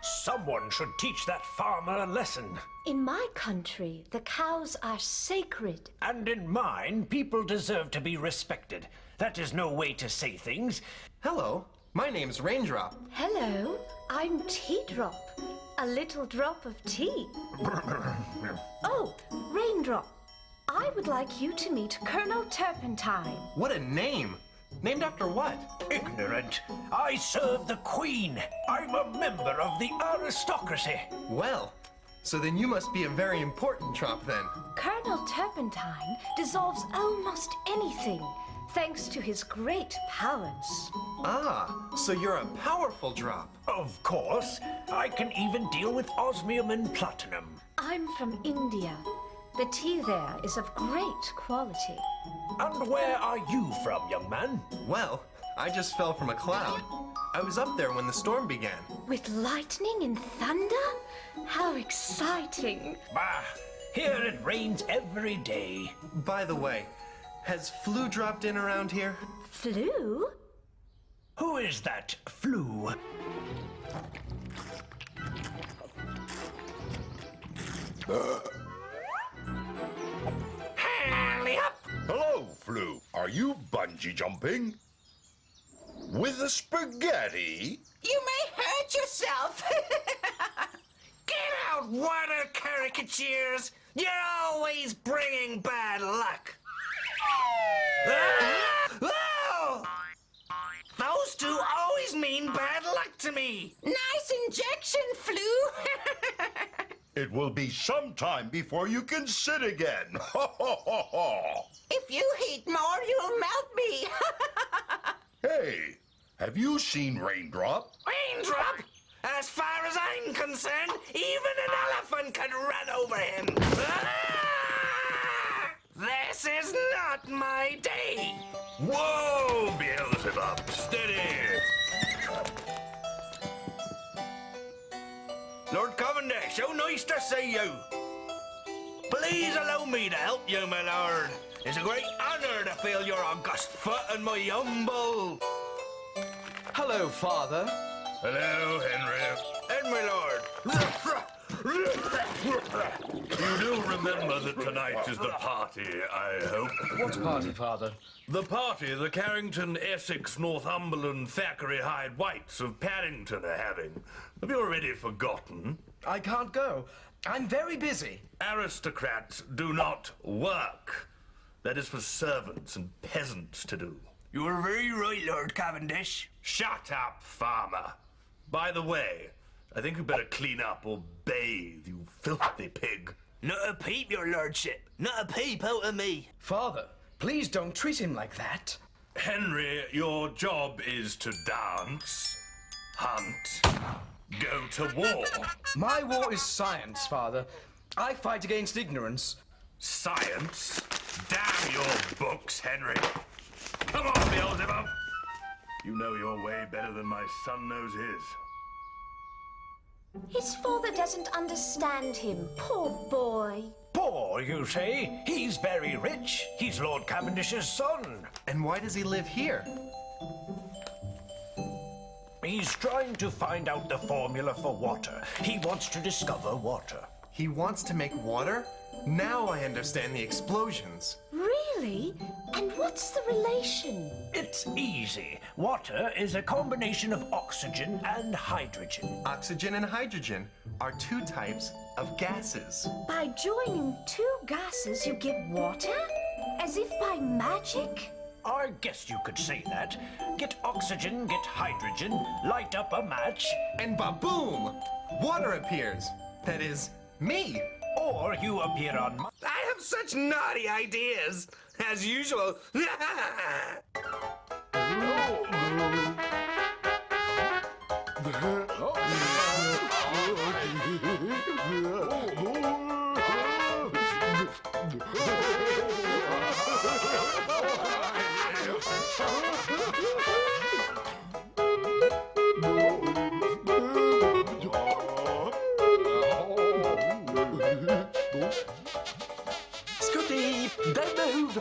Someone should teach that farmer a lesson.
In my country, the cows are sacred.
And in mine, people deserve to be respected. That is no way to say things.
Hello, my name's Raindrop.
Hello, I'm Teardrop. A little drop of tea. Oh, Raindrop. I would like you to meet Colonel Turpentine.
What a name! Named after what?
Ignorant. I serve the Queen. I'm a member of the aristocracy.
Well, so then you must be a very important drop then.
Colonel Turpentine dissolves almost anything, thanks to his great powers.
Ah, so you're a powerful drop.
Of course. I can even deal with osmium and platinum.
I'm from India. The tea there is of great quality.
And where are you from, young man?
Well, I just fell from a cloud. I was up there when the storm began.
With lightning and thunder? How exciting!
Bah, here it rains every day.
By the way, has Flu dropped in around here?
Flu?
Who is that Flu?
Hello, Flu. Are you bungee jumping? With a spaghetti?
You may hurt yourself. Get out, water caricatures. You're always bringing bad luck. Ah! Those two always mean bad luck to me. Nice injection, Flu.
It will be some time before you can sit again. Ha ha ha ha.
If you heat more, you'll melt me.
Hey, have you seen Raindrop?
Raindrop? As far as I'm concerned, even an elephant can run over him. Ah! This is not my day.
Whoa, Beelzebub, steady! Lord Cavendish, how nice to see you. Please allow me to help you, my lord. It's a great honor to feel your august foot in my humble.
Hello, Father.
Hello, Henry. And my lord. You do remember that tonight is the party, I hope.
What party, Father?
The party the Carrington, Essex, Northumberland, Thackeray, Hyde Whites of Paddington are having. Have you already forgotten?
I can't go. I'm very busy.
Aristocrats do not work. That is for servants and peasants to do.
You are very right, Lord Cavendish.
Shut up, farmer. By the way, I think you better clean up or bathe, you filthy pig.
Not a peep, your lordship. Not a peep out of me.
Father, please don't treat him like that.
Henry, your job is to dance, hunt, go to war.
My war is science, Father. I fight against ignorance.
Science? Damn your books, Henry. Come on, Beelzebub. You know your way better than my son knows his.
His father doesn't understand him. Poor boy.
Poor, you say? He's very rich. He's Lord Cavendish's son.
And why does he live here?
He's trying to find out the formula for water. He wants to discover water.
He wants to make water? Now I understand the explosions.
Really? And what's the relation?
It's easy. Water is a combination of oxygen and hydrogen.
Oxygen and hydrogen are two types of gases.
By joining two gases, you get water? As if by magic?
I guess you could say that. Get oxygen, get hydrogen, light up a match,
and ba-boom! Water appears. That is, me.
Or you appear on my...
I have such naughty ideas, as usual.
Scooty, don't move.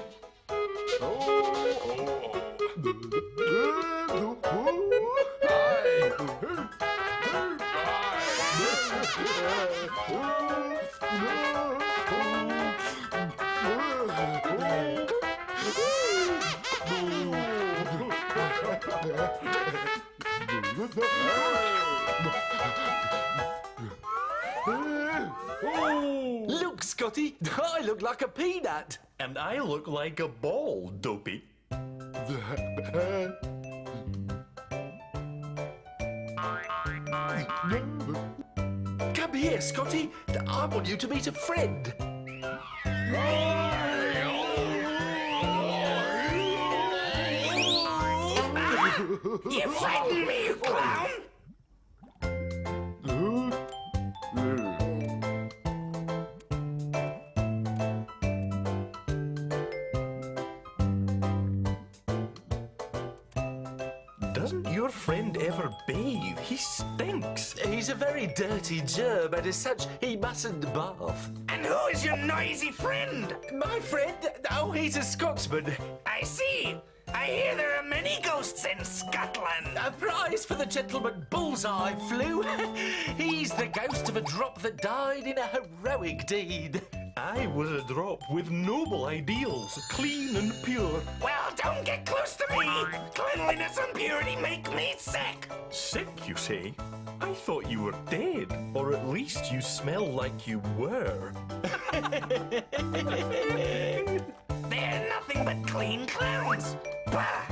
Look, Scotty, I look like a peanut.
And I look like a ball, Dopey.
Come here, Scotty. I want you to meet a friend.
You frightened me, you clown!
Doesn't your friend ever bathe? He stinks.
He's a very dirty germ, and as such, he mustn't bath.
And who is your noisy friend?
My friend? Oh, he's a Scotsman.
I see. I hear there are many ghosts in Scotland.
A prize for the gentleman Bullseye flew. He's the ghost of a drop that died in a heroic deed.
I was a drop with noble ideals, clean and pure.
Well, don't get close to me. Cleanliness and purity make me sick.
Sick, you say? I thought you were dead, or at least you smell like you were.
They're nothing but clean clowns. Bah!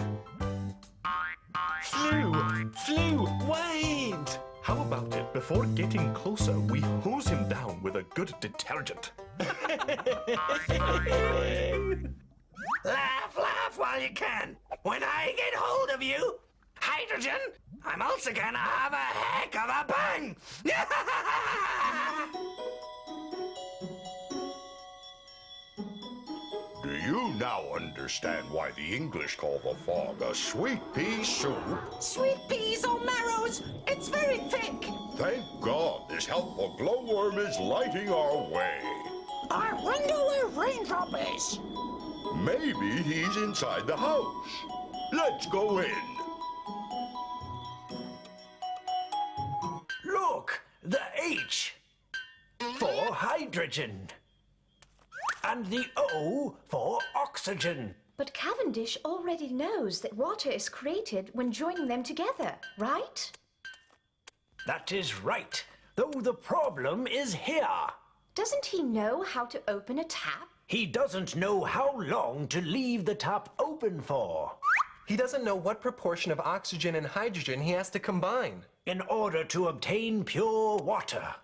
Flew, wait! How about it, before getting closer, we hose him down with a good detergent?
Laugh while you can. When I get hold of you, hydrogen, I'm also gonna have a heck of a bang.
Do you now understand why the English call the fog a sweet pea soup?
Sweet peas or marrows, it's very thick.
Thank God this helpful glowworm is lighting our way.
I wonder where Raindrop is.
Maybe he's inside the house. Let's go in.
Look, the H for hydrogen. And the O for oxygen.
But Cavendish already knows that water is created when joining them together, right?
That is right, though the problem is here.
Doesn't he know how to open a tap?
He doesn't know how long to leave the tap open for.
He doesn't know what proportion of oxygen and hydrogen he has to combine.
In order to obtain pure water.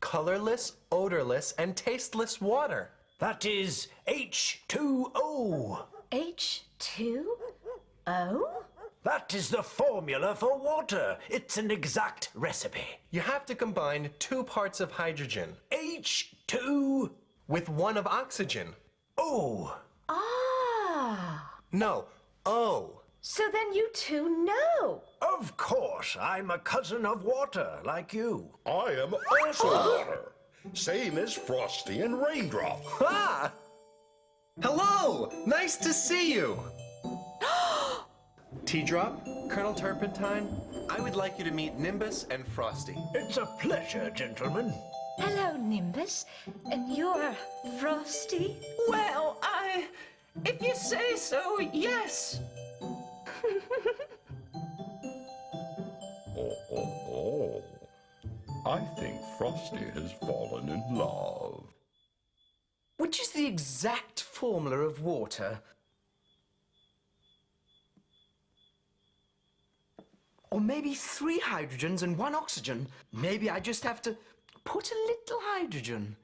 Colorless, odorless, and tasteless water.
That is H2O.
H2O?
That is the formula for water. It's an exact recipe.
You have to combine 2 parts of hydrogen.
H2...
with 1 of oxygen.
O.
Ah.
No, O.
So then you two know.
Of course, I'm a cousin of water, like you.
I am also water. Same as Frosty and Raindrop.
Ah! Hello! Nice to see you! Teardrop, Colonel Turpentine, I would like you to meet Nimbus and Frosty.
It's a pleasure, gentlemen.
Hello, Nimbus. And you're Frosty?
Well, if you say so, yes.
Oh. I think Frosty has fallen in love.
Which is the exact formula of water? Or maybe 3 hydrogens and 1 oxygen. Maybe I just have to put a little hydrogen.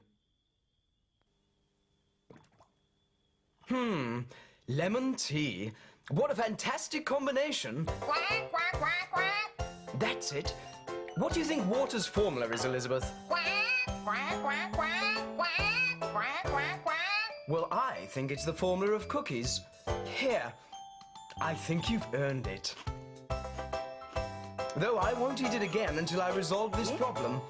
Lemon tea. What a fantastic combination.
Quack, quack, quack, quack.
That's it. What do you think water's formula is, Elizabeth?
Quack, quack, quack, quack, quack, quack, quack, quack.
Well, I think it's the formula of cookies. Here, I think you've earned it. Though I won't eat it again until I resolve this problem.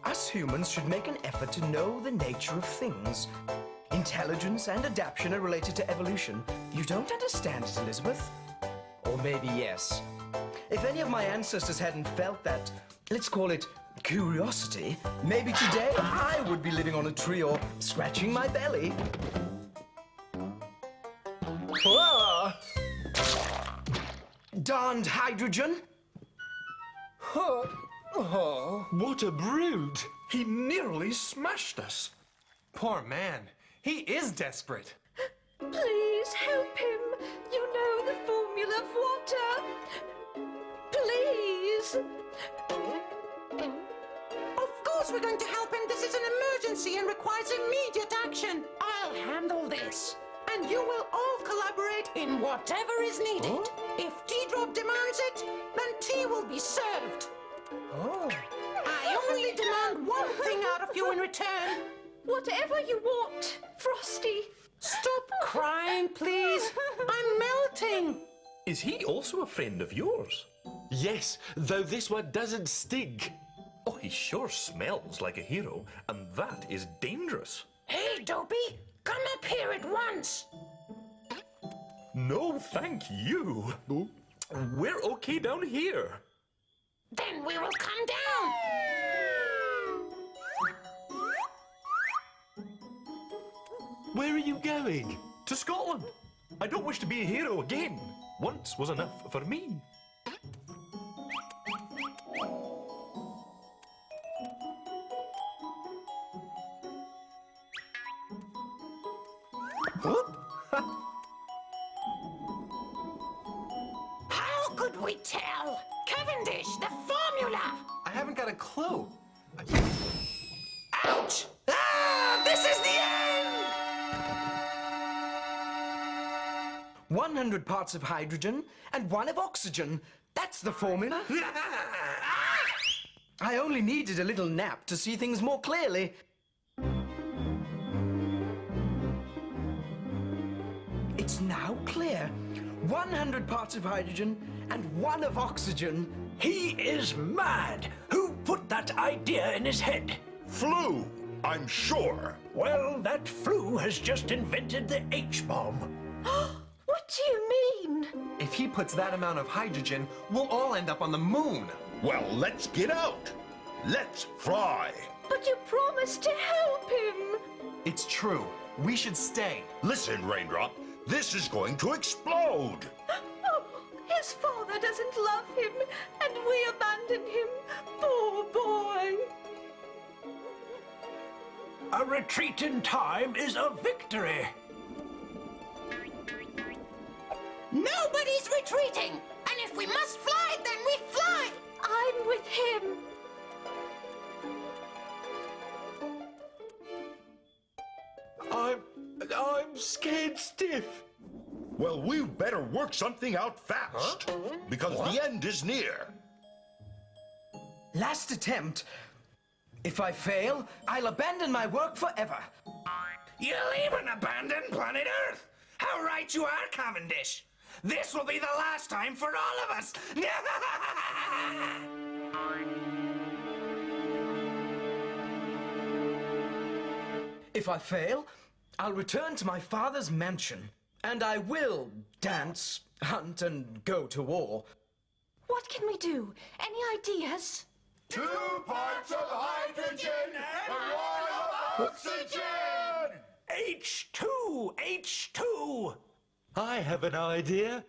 Us humans should make an effort to know the nature of things. Intelligence and adaptation are related to evolution. You don't understand it, Elizabeth? Or maybe yes. If any of my ancestors hadn't felt that, let's call it curiosity, maybe today I would be living on a tree or scratching my belly. darned hydrogen!
What a brute!
He nearly smashed us.
Poor man. He is desperate.
Please help him. You know the formula of water. Please.
Of course we're going to help him. This is an emergency and requires immediate action. I'll handle this. And you will all collaborate in whatever is needed. If T-Drop demands it, then tea will be served. I only demand one thing out of you in return.
Whatever you want, Frosty.
Stop crying, please. I'm melting.
Is he also a friend of yours?
Yes, though this one doesn't stink.
Oh, he sure smells like a hero, and that is dangerous.
Hey, Dopey, come up here at once.
No, thank you. We're okay down here.
Then we will come down.
Where are you going?
To Scotland. I don't wish to be a hero again. Once was enough for me.
How could we tell? Cavendish, the formula!
I haven't got a clue.
Ouch! Ah, this is the end!
100 parts of hydrogen and 1 of oxygen. That's the formula. I only needed a little nap to see things more clearly. It's now clear. 100 parts of hydrogen and 1 of oxygen.
He is mad. Who put that idea in his head?
Flu, I'm sure.
Well, that flu has just invented the H-bomb.
What do you mean?
If he puts that amount of hydrogen, we'll all end up on the moon.
Well, let's get out. Let's fly.
But you promised to help him.
It's true. We should stay.
Listen, Raindrop, this is going to explode.
Oh, his father doesn't love him, and we abandoned him. Poor boy.
A retreat in time is a victory.
Nobody's retreating! And if we must fly, then we fly!
I'm with him.
I'm scared stiff.
Well, we better work something out fast, because the end is near.
Last attempt. If I fail, I'll abandon my work forever.
You'll even abandon planet Earth! How right you are, Cavendish! This will be the last time for all of us!
If I fail, I'll return to my father's mansion. And I will dance, hunt, and go to war.
What can we do? Any ideas?
2 parts of hydrogen and 1 of oxygen!
H2! H2!
I have an idea.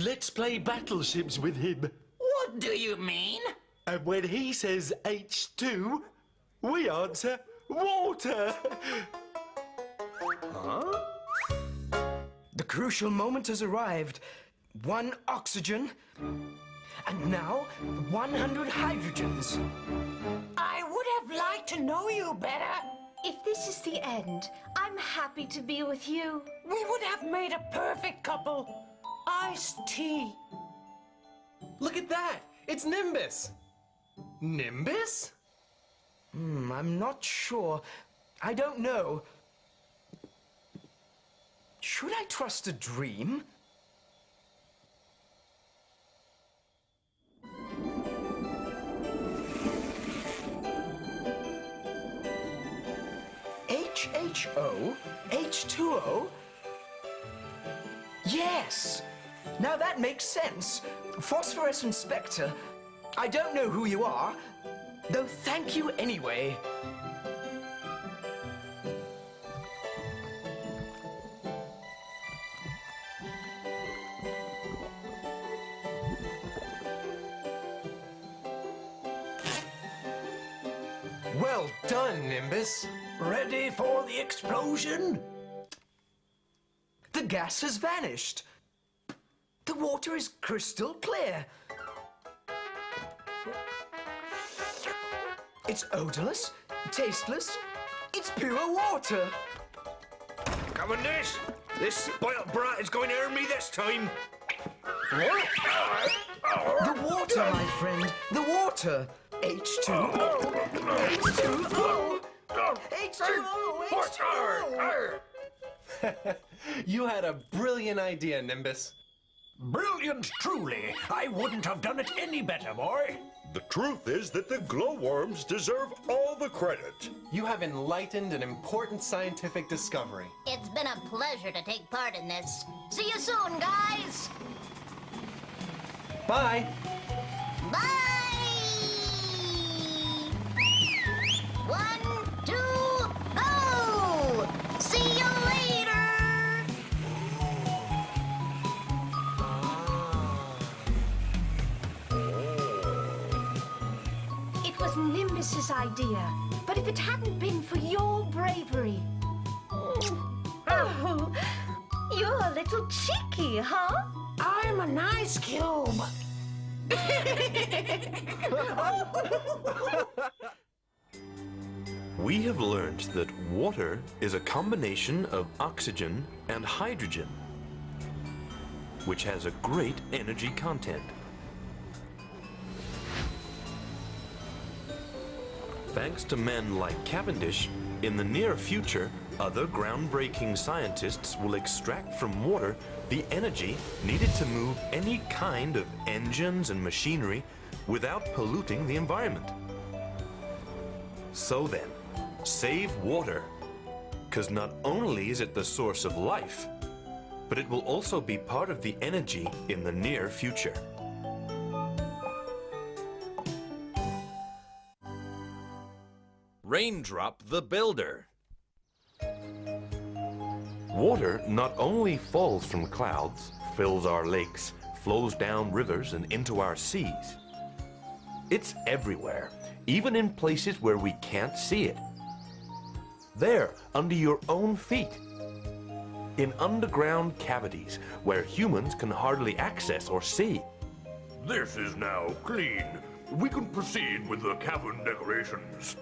Let's play battleships with him.
What do you mean?
And when he says H2, we answer water.
The crucial moment has arrived. 1 oxygen, and now 100 hydrogens.
I would have liked to know you better.
If this is the end, I'm happy to be with you.
We would have made a perfect couple. Iced tea.
Look at that. It's Nimbus. Nimbus?
I'm not sure. I don't know. Should I trust a dream? HHO? H2O? Yes! Now that makes sense. Phosphorescent Spectre. I don't know who you are, though thank you anyway.
Well done, Nimbus.
Ready for the explosion?
The gas has vanished. The water is crystal clear. It's odorless, tasteless. It's pure water.
Come on, this. This spoiled brat is going to earn me this time.
What? The water, my friend. The water. H2O. H2O. H2O. H2O.
You had a brilliant idea, Nimbus.
Brilliant, truly. I wouldn't have done it any better, boy.
The truth is that the glowworms deserve all the credit.
You have enlightened an important scientific discovery.
It's been a pleasure to take part in this. See you soon, guys.
Bye.
Bye. 1, 2, go. See you later.
It was Nimbus's idea, but if it hadn't been for your bravery... Oh, you're a little cheeky, huh?
I'm an ice cube.
We have learned that water is a combination of oxygen and hydrogen, which has a great energy content. Thanks to men like Cavendish, in the near future, other groundbreaking scientists will extract from water the energy needed to move any kind of engines and machinery without polluting the environment. So then, save water, because not only is it the source of life, but it will also be part of the energy in the near future. Raindrop the Builder. Water not only falls from clouds, fills our lakes, flows down rivers and into our seas. It's everywhere, even in places where we can't see it. There, under your own feet. In underground cavities where humans can hardly access or see.
This is now clean. We can proceed with the cavern decorations.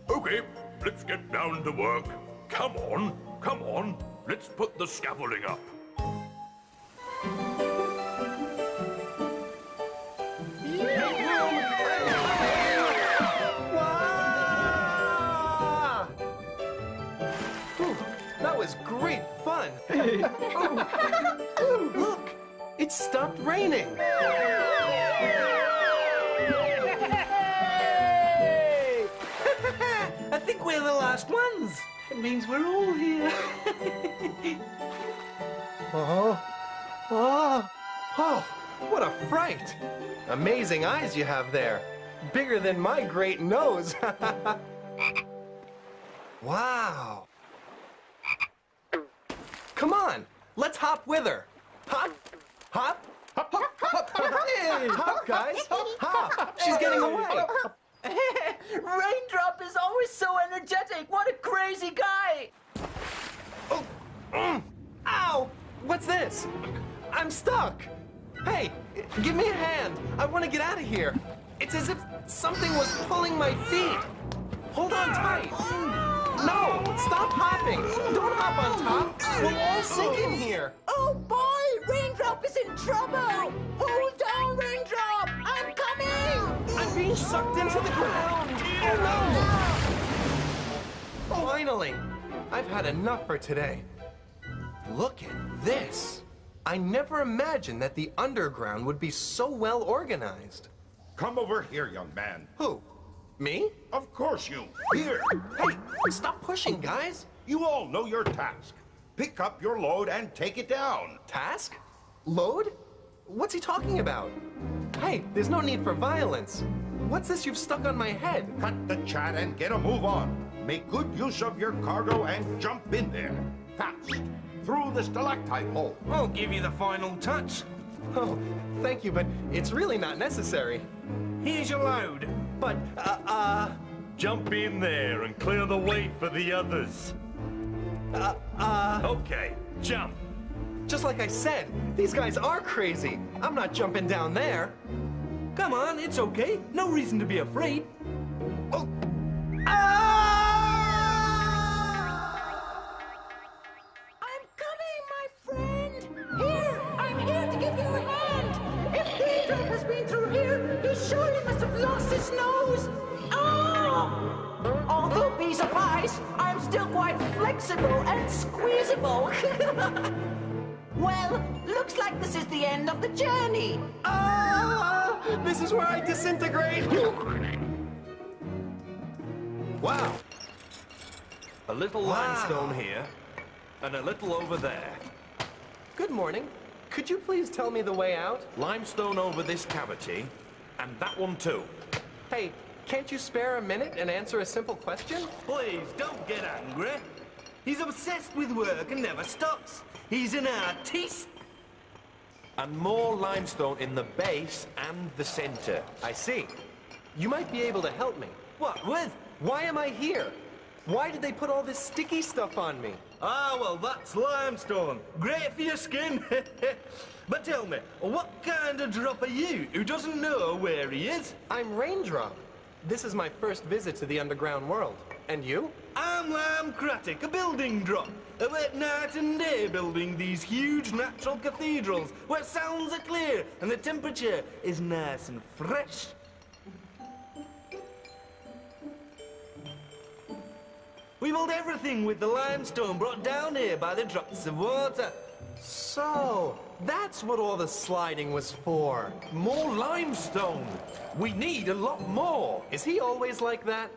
Okay, let's get down to work. Come on. Let's put the scaffolding up.
That was great fun. Look, it stopped raining.
I think we're the last ones. It means we're all here.
Oh, what a fright. Amazing eyes you have there. Bigger than my great nose. Wow. Come on, let's hop with her. Hop, hop, hop, hop, hop, hop. Hey, hop, guys. Hop. She's getting away.
Raindrop is always so energetic. What a crazy guy.
Ow! What's this? I'm stuck. Hey, give me a hand. I want to get out of here. It's as if something was pulling my feet. Hold on tight. No, stop hopping. Don't hop on top. We'll all sink in here.
Oh boy, Raindrop is in trouble. Hold down, Raindrop. I'm coming.
I'm being sucked into the ground. Oh no! Finally, I've had enough for today. Look at this. I never imagined that the underground would be so well organized.
Come over here, young man.
Who? Me?
Of course you. Here.
Hey, stop pushing, guys.
You all know your task. Pick up your load and take it down.
Task? Load? What's he talking about? Hey, there's no need for violence. What's this you've stuck on my head?
Cut the chat and get a move on. Make good use of your cargo and jump in there. Fast. Through the stalactite hole.
I'll give you the final touch. Oh, thank you, but it's really not necessary.
Here's your load.
But,
Jump in there and clear the way for the others. Okay, jump.
Just like I said, these guys are crazy. I'm not jumping down there.
Come on, it's okay. No reason to be afraid.
Oh.
I'm coming, my friend. Here, I'm here to give you a hand. If Raindrop has been through here, he surely must have lost his nose. Oh!
Although be surprised, I'm still quite flexible and squeezable. Well, looks like this is the end of the journey.
This is where I disintegrate.
Wow. A little limestone here, and a little over there.
Good morning. Could you please tell me the way out?
Limestone over this cavity, and that one too.
Hey, can't you spare a minute and answer a simple question?
Please, don't get angry. He's obsessed with work and never stops. He's an artiste.
And more limestone in the base and the center.
I see. You might be able to help me.
What with?
Why am I here? Why did they put all this sticky stuff on me?
Ah, well, that's limestone. Great for your skin. But tell me, what kind of drop are you who doesn't know where he is?
I'm Raindrop. This is my first visit to the underground world. And you?
I'm Lamcratic, a building drop. I work night and day building these huge natural cathedrals where sounds are clear and the temperature is nice and fresh. We build everything with the limestone brought down here by the drops of water.
So, that's what all the sliding was for.
More limestone. We need a lot more.
Is he always like that?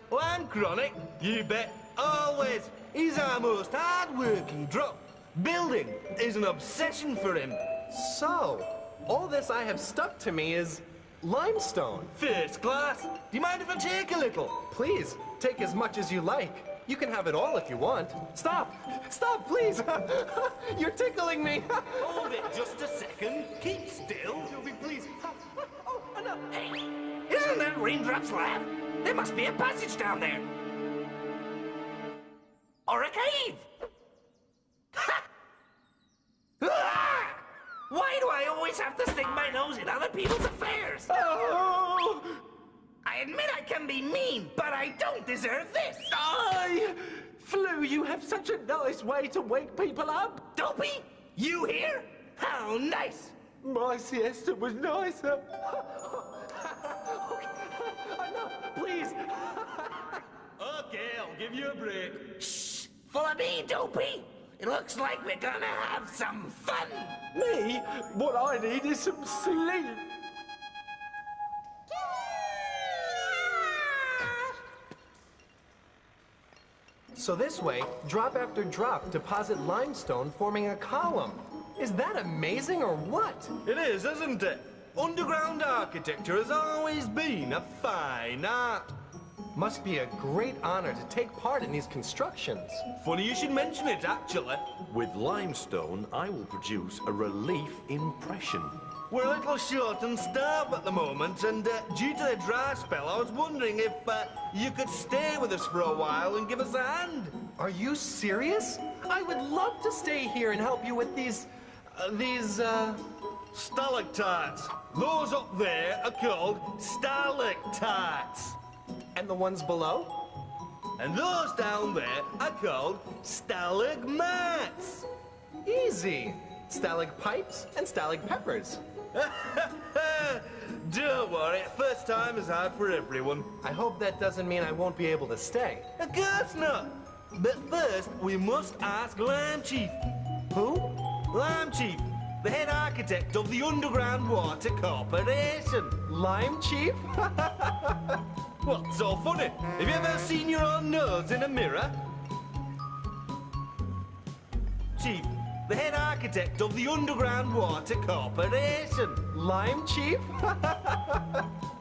Chronic, you bet. Always. He's our most hard-working drop. Building is an obsession for him.
So, all this I have stuck to me is limestone.
First class. Do you mind if I take a little?
Please, take as much as you like. You can have it all if you want. Stop! Stop, please! You're tickling me!
Hold it just a second. Keep still.
Please.
Oh, no. Hey, isn't that Raindrop's lab? There must be a passage down there. Or a cave. Ha! Ah! Why do I always have to stick my nose in other people's affairs?
Oh!
I admit I can be mean, but I don't deserve this.
Flu, you have such a nice way to wake people up.
Dopey, you here? How nice.
My siesta was nicer.
No, please.
Okay, I'll give you a break.
Shh! Follow me, Dopey. It looks like we're gonna have some fun.
Me? What I need is some sleep.
So this way, drop after drop deposit limestone forming a column. Is that amazing or what?
It is, isn't it? Underground architecture has always been a fine art.
Must be a great honor to take part in these constructions.
Funny you should mention it, actually.
With limestone, I will produce a relief impression.
We're a little short on staff at the moment, and due to the dry spell, I was wondering if you could stay with us for a while and give us a hand.
Are you serious? I would love to stay here and help you with these
stalactites. Those up there are called stalactites.
And the ones below?
And those down there are called stalagmites.
Easy. Stalagpipes and stalagpeppers.
Don't worry, first time is hard for everyone.
I hope that doesn't mean I won't be able to stay.
Of course not. But first, we must ask Lime Chief.
Who?
Lime Chief, the head architect of the Underground Water Corporation.
Lime Chief?
What's so funny? Have you ever seen your own nose in a mirror? Chief, the head architect of the Underground Water Corporation.
Lime Chief?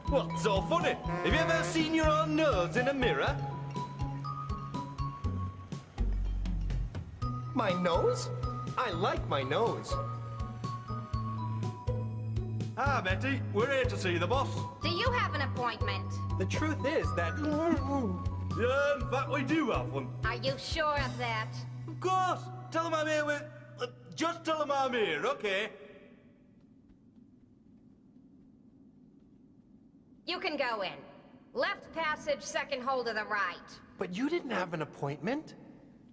What's so funny? Have you ever seen your own nose in a mirror?
My nose? I like my nose.
Hi, Betty. We're here to see the boss.
Do you have an appointment?
The truth is that...
Yeah, in fact, we do have one.
Are you sure of that?
Of course. Tell them I'm here with... just tell them I'm here, okay?
You can go in. Left passage, second hole to the right.
But you didn't have an appointment?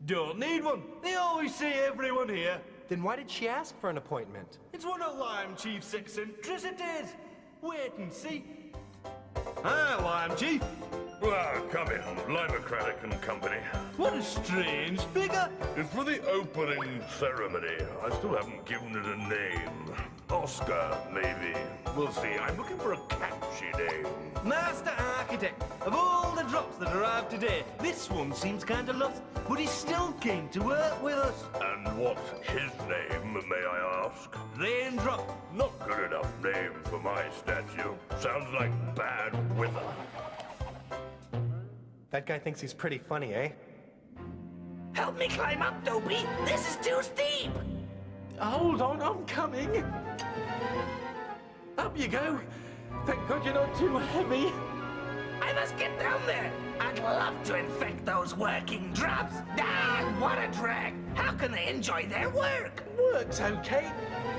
Don't need one. They always see everyone here.
Then why did she ask for an appointment?
It's one of Lime Chief's eccentricities. Wait and see. Hi, Lime Chief.
Well, come in, Limocratic and Company.
What a strange figure.
It's for the opening ceremony. I still haven't given it a name. Oscar, maybe. We'll see. I'm looking for a catchy name.
Master Architect, of all the drops that arrived today, this one seems kind of lost, but he's still keen to work with us.
And what's his name, may I ask?
Raindrop.
Not good enough name for my statue. Sounds like bad weather.
That guy thinks he's pretty funny, eh?
Help me climb up, Dopey. This is too steep.
Hold on, I'm coming. Up you go. Thank God you're not too heavy.
I must get down there. I'd love to infect those working drops. Ah, what a drag. How can they enjoy their work?
Work's okay,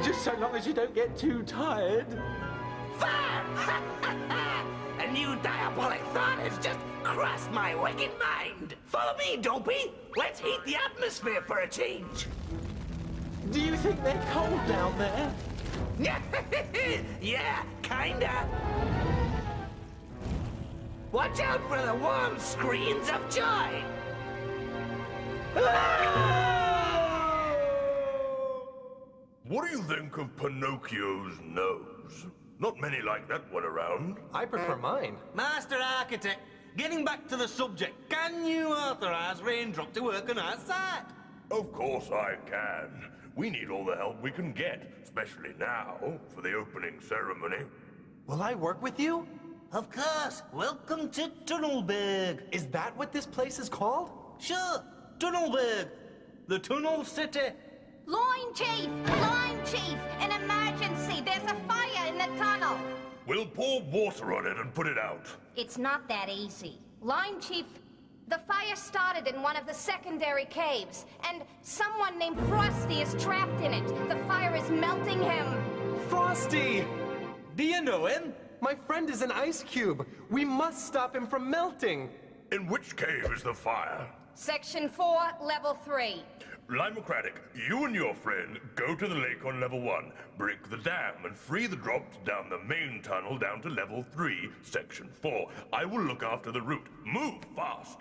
just so long as you don't get too tired.
Fire! A new diabolic thought has just crossed my wicked mind. Follow me, Dopey. Let's heat the atmosphere for a change.
Do you think they're cold down there?
Yeah, kinda. Watch out for the warm screams of joy.
What do you think of Pinocchio's nose? Not many like that one around.
I prefer mine.
Master Architect, getting back to the subject, can you authorize Raindrop to work on our site?
Of course I can. We need all the help we can get, especially now, for the opening ceremony.
Will I work with you?
Of course. Welcome to Tunnelberg.
Is that what this place is called?
Sure. Tunnelberg. The Tunnel City.
Line Chief! Line Chief! An emergency! There's a fire in the tunnel!
We'll pour water on it and put it out.
It's not that easy. Line Chief, the fire started in one of the secondary caves, and someone named Frosty is trapped in it. The fire is melting him.
Frosty!
Do you know him?
My friend is an ice cube. We must stop him from melting.
In which cave is the fire?
Section 4, level 3.
Limocratic, you and your friend go to the lake on level 1, break the dam, and free the drops down the main tunnel down to level 3, section 4. I will look after the route. Move fast.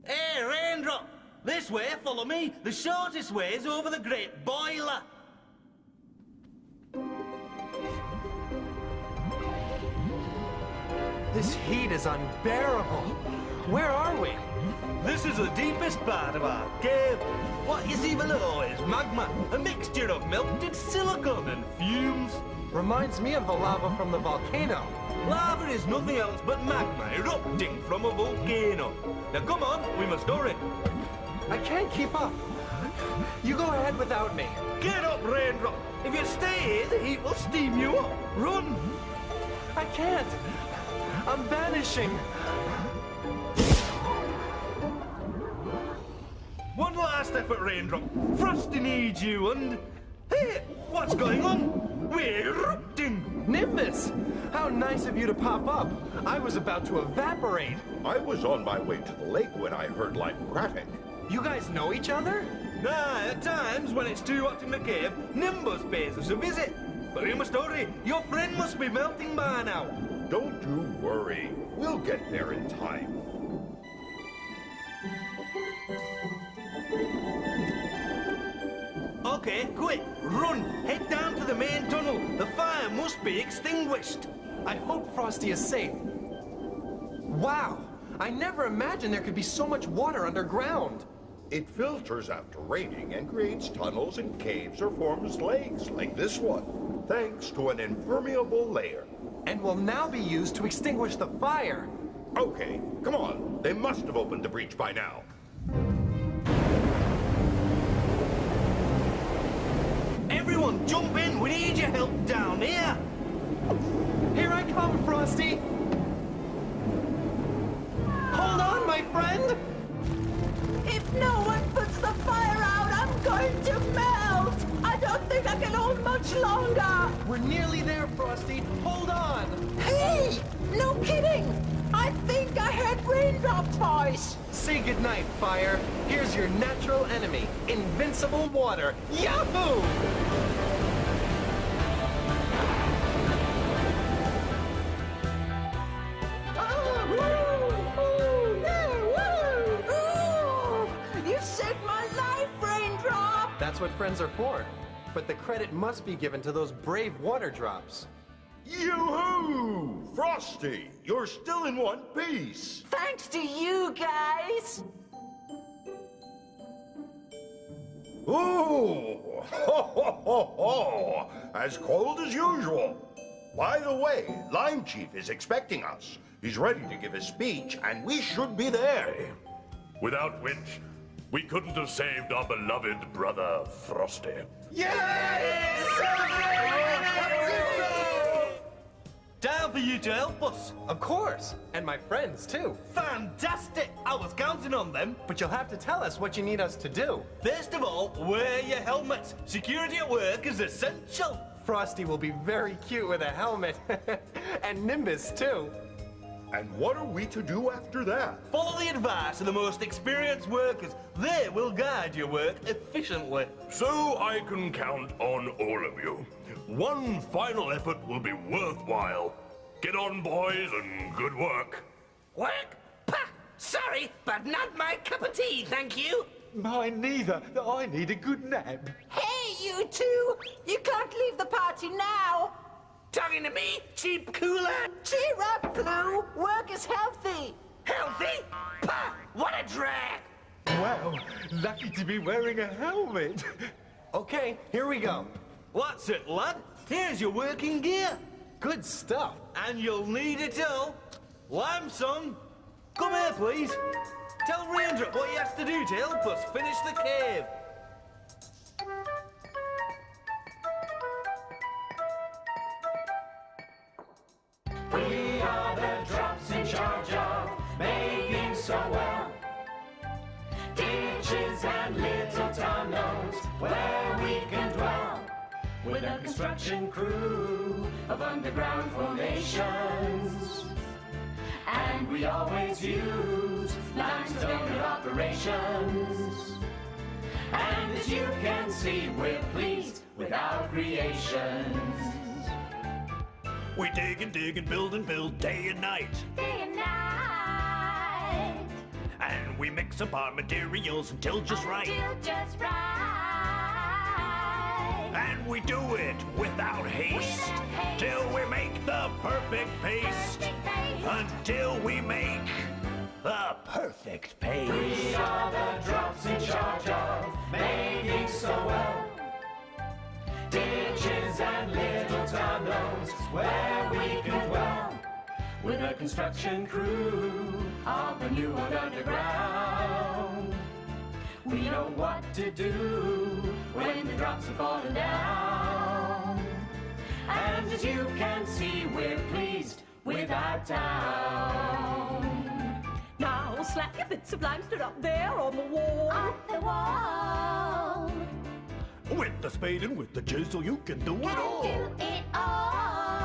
Hey, Raindrop! This way, follow me. The shortest way is over the great boiler.
This heat is unbearable. Where are we?
This is the deepest part of our cave. What you see below is magma, a mixture of melted silicon and fumes.
Reminds me of the lava from the volcano.
Lava is nothing else but magma erupting from a volcano. Now come on, we must hurry.
I can't keep up. You go ahead without me.
Get up, Raindrop. If you stay here, the heat will steam you up. Run.
I can't. I'm vanishing.
One last effort, Raindrop. Frosty needs you, and... Hey, what's going on? We're erupting.
Nimbus! How nice of you to pop up. I was about to evaporate.
I was on my way to the lake when I heard Limocratic.
You guys know each other?
Nah, at times, when it's too hot in the cave, Nimbus pays us a visit. But you must hurry. Your friend must be melting by now.
Don't you worry. We'll get there in time.
Okay, quick, run. Head down to the main tunnel. The fire must be extinguished.
I hope Frosty is safe. Wow, I never imagined there could be so much water underground.
It filters after raining and creates tunnels and caves or forms lakes like this one, thanks to an impermeable layer.
And will now be used to extinguish the fire.
Okay, come on. They must have opened the breach by now.
Everyone, jump in. We need your help down here.
on, Frosty! Hold on, my friend!
If no one puts the fire out, I'm going to melt! I don't think I can hold much longer!
We're nearly there, Frosty. Hold on!
Hey! No kidding! I think I heard Raindrop's voice!
Say goodnight, fire. Here's your natural enemy, invincible water. Yahoo!
You saved my life, Raindrop!
That's what friends are for. But the credit must be given to those brave water drops.
Yoo-hoo! Frosty, you're still in one piece.
Thanks to you guys!
Ooh! Ho, ho, ho, ho! As cold as usual. By the way, Lime Chief is expecting us. He's ready to give a speech, and we should be there.
Without which, we couldn't have saved our beloved brother, Frosty.
Down for you to help us.
Of course, and my friends too.
Fantastic! I was counting on them.
But you'll have to tell us what you need us to do.
First of all, wear your helmets. Security at work is essential.
Frosty will be very cute with a helmet. And Nimbus too.
And what are we to do after that?
Follow the advice of the most experienced workers. They will guide your work efficiently.
So I can count on all of you. One final effort will be worthwhile. Get on, boys, and good work.
Work? Pah! Sorry, but not my cup of tea, thank you.
Mine neither. I need a good nap.
Hey, you two! You can't leave the party now!
Talking to me, cheap cooler?
Cheer up, Flu! Work is healthy!
Healthy? Pah! What a drag!
Wow, lucky to be wearing a helmet.
Okay, here we go.
What's it, lad? Here's your working gear.
Good stuff.
And you'll need it all. Lamson, come here, please. Tell Raindrop what he has to do to help us finish the cave.
We are the drops in charge of making so well. Ditches and little tunnels where we can dwell. With a construction crew of underground formations. And we always use limestone in operations. And as you can see, we're pleased with our creations.
We dig and build and build day and night.
Day and night.
And we mix up our materials until just right.
Until just right.
And we do it without haste. Till we make the perfect paste. Until we make the perfect paste.
We are the drops in charge of making so well. Ditches and little tunnels where we can dwell. With a construction crew of the New World Underground. We know what to do when the drops are falling down. And as you can see, we're pleased with our town.
Now slap your bits of limestone up there on the wall.
On the wall.
With the spade and with the chisel, you can do it all.
Do it all.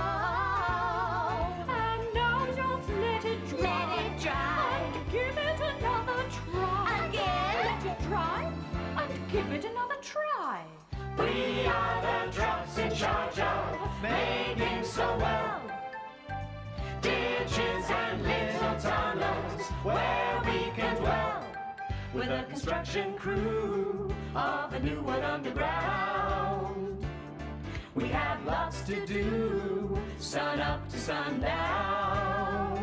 And now just let it dry.
Let it dry.
And give it another try.
Again.
Let it dry. And give it another try.
We are the drops in charge of making so well. Ditches and little tunnels where we can dwell. With a construction crew of the New World Underground. We have lots to do, sun up to sundown.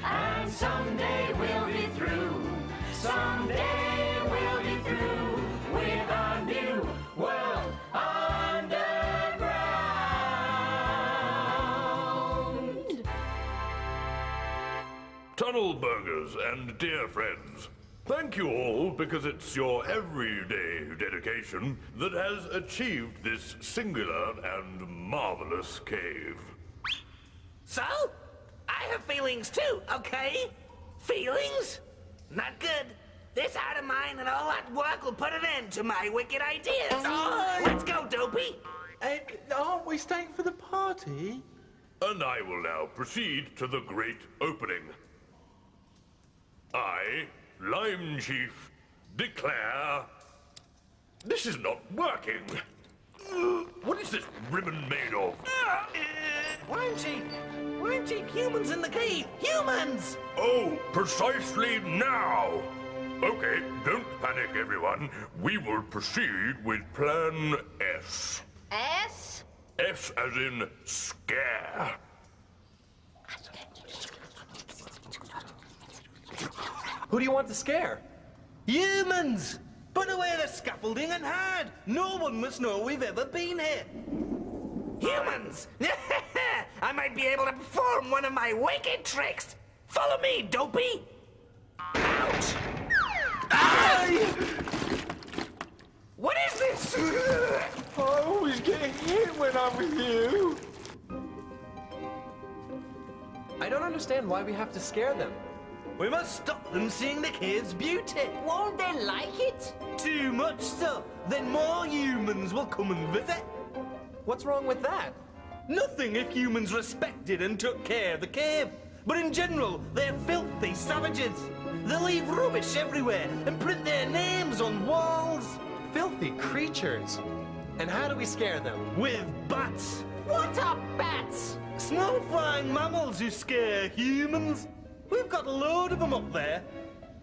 And someday we'll be through, someday we'll be through with our New World Underground.
Tunnel burgers and dear friends, thank you all because it's your everyday dedication that has achieved this singular and marvelous cave.
So? I have feelings too, okay? Feelings? Not good. This heart of mine and all that work will put an end to my wicked ideas. Let's go, Dopey.
Aren't we staying for the party?
And I will now proceed to the great opening. I, Lime Chief, declare... This is not working. What is this ribbon made of?
Lime Chief, humans in the cave. Humans!
Oh, precisely now. Okay, don't panic, everyone. We will proceed with Plan S.
S?
S as in scare.
Who do you want to scare?
Humans! Put away the scaffolding and hide! No one must know we've ever been here.
Humans! I might be able to perform one of my wicked tricks. Follow me, Dopey. Ouch! What is this?
I always get hit when I'm with you.
I don't understand why we have to scare them.
We must stop them seeing the cave's beauty.
Won't they like it?
Too much so. Then more humans will come and visit.
What's wrong with that?
Nothing if humans respected and took care of the cave. But in general, they're filthy savages. They leave rubbish everywhere and print their names on walls.
Filthy creatures. And how do we scare them?
With bats.
What are bats?
Small flying mammals who scare humans. We've got a load of them up there.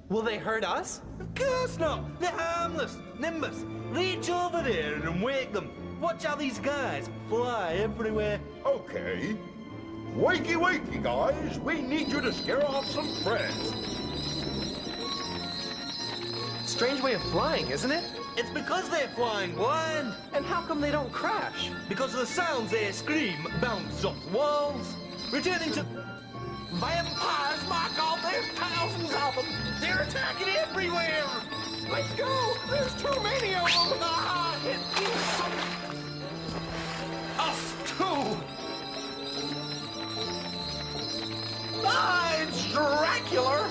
Will they hurt us?
Of course not. They're harmless. Nimbus, reach over there and wake them. Watch how these guys fly everywhere.
Okay. Wakey, wakey, guys. We need you to scare off some friends.
Strange way of flying, isn't it?
It's because they're flying blind.
And how come they don't crash?
Because the sounds they scream bounce off walls. Returning to... Vampires, my God, there's thousands of them. They're attacking everywhere. Let's go. There's too many of them. Us too. It's Dracula.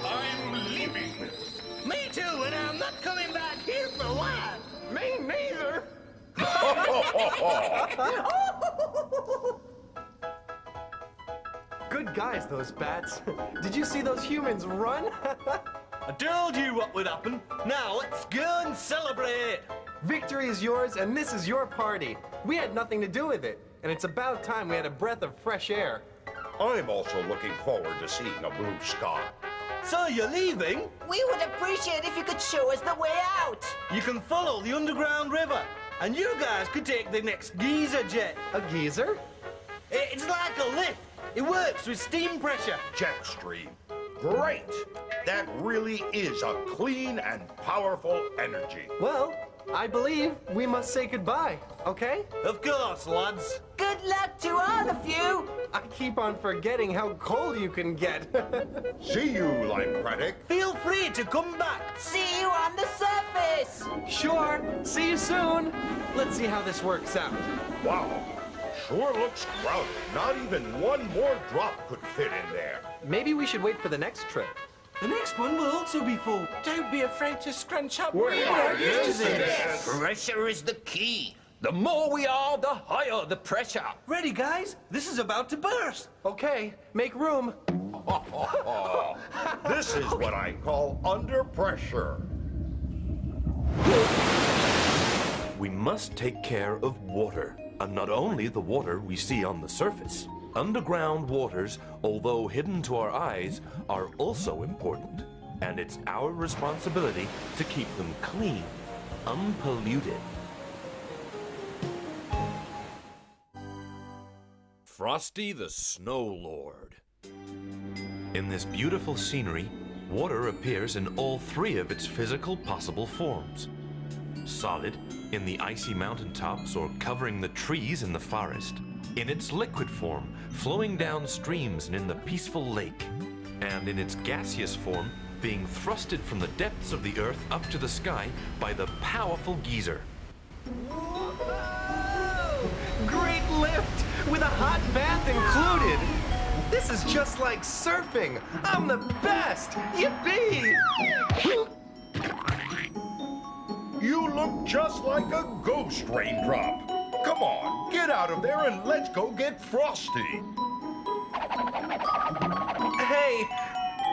I'm leaving.
Me too, and I'm not coming back here for what?
Me neither. Good guys, those bats. Did you see those humans run?
I told you what would happen. Now let's go and celebrate.
Victory is yours, and this is your party. We had nothing to do with it, and it's about time we had a breath of fresh air.
I'm also looking forward to seeing a blue sky.
So you're leaving?
We would appreciate if you could show us the way out.
You can follow the underground river, and you guys could take the next geyser jet.
A geyser?
It's like a lift. It works with steam pressure.
Jet stream. Great! That really is a clean and powerful energy.
Well, I believe we must say goodbye, okay?
Of course, lads.
Good luck to all of you.
I keep on forgetting how cold you can get.
See you, Limecratic.
Feel free to come back.
See you on the surface.
Sure. See you soon. Let's see how this works out.
Wow. Sure looks crowded. Not even one more drop could fit in there.
Maybe we should wait for the next trip.
The next one will also be full.
Don't be afraid to scrunch up.
We're
not
used to this.
Pressure is the key. The more we are, the higher the pressure.
Ready, guys? This is about to burst.
Okay, make room.
This is what I call under pressure.
We must take care of water, and not only the water we see on the surface. Underground waters, although hidden to our eyes, are also important, and it's our responsibility to keep them clean, unpolluted. Frosty the Snow Lord. In this beautiful scenery, water appears in all three of its physical possible forms. Solid, in the icy mountaintops or covering the trees in the forest. In its liquid form, flowing down streams and in the peaceful lake. And in its gaseous form, being thrusted from the depths of the earth up to the sky by the powerful geyser.
Great lift! With a hot bath and This is just like surfing. I'm the best. Yippee!
You look just like a ghost, Raindrop. Come on, get out of there and let's go get Frosty.
Hey,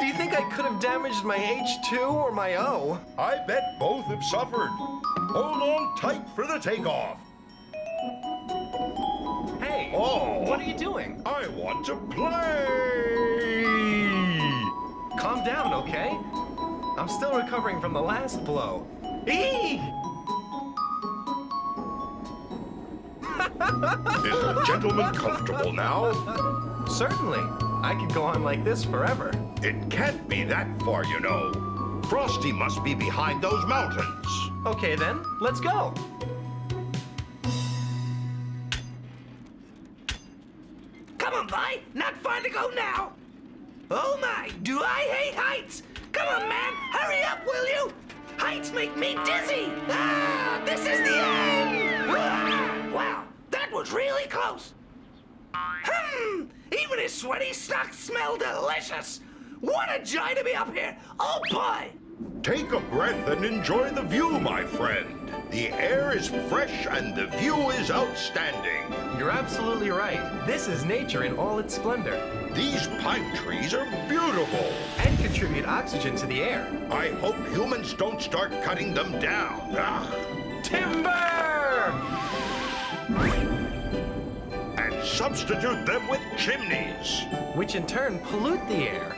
do you think I could have damaged my H2 or my O?
I bet both have suffered. Hold on tight for the takeoff.
Hey, what are you doing?
I want to play.
Calm down, okay? I'm still recovering from the last blow. Eee!
Is the gentleman comfortable now?
Certainly. I could go on like this forever.
It can't be that far, you know. Frosty must be behind those mountains.
Okay then, let's go.
Come on, bye. Not far to go now. Oh my, do I hate heights? Come on, man. Hurry up, will you? Heights make me dizzy. Ah, this is the end. Ah, wow, that was really close. Even his sweaty socks smell delicious. What a joy to be up here. Oh boy.
Take a breath and enjoy the view, my friend. The air is fresh and the view is outstanding.
You're absolutely right. This is nature in all its splendor.
These pine trees are beautiful.
And contribute oxygen to the air.
I hope humans don't start cutting them down. Ah.
Timber!
And substitute them with chimneys.
Which in turn pollute the air.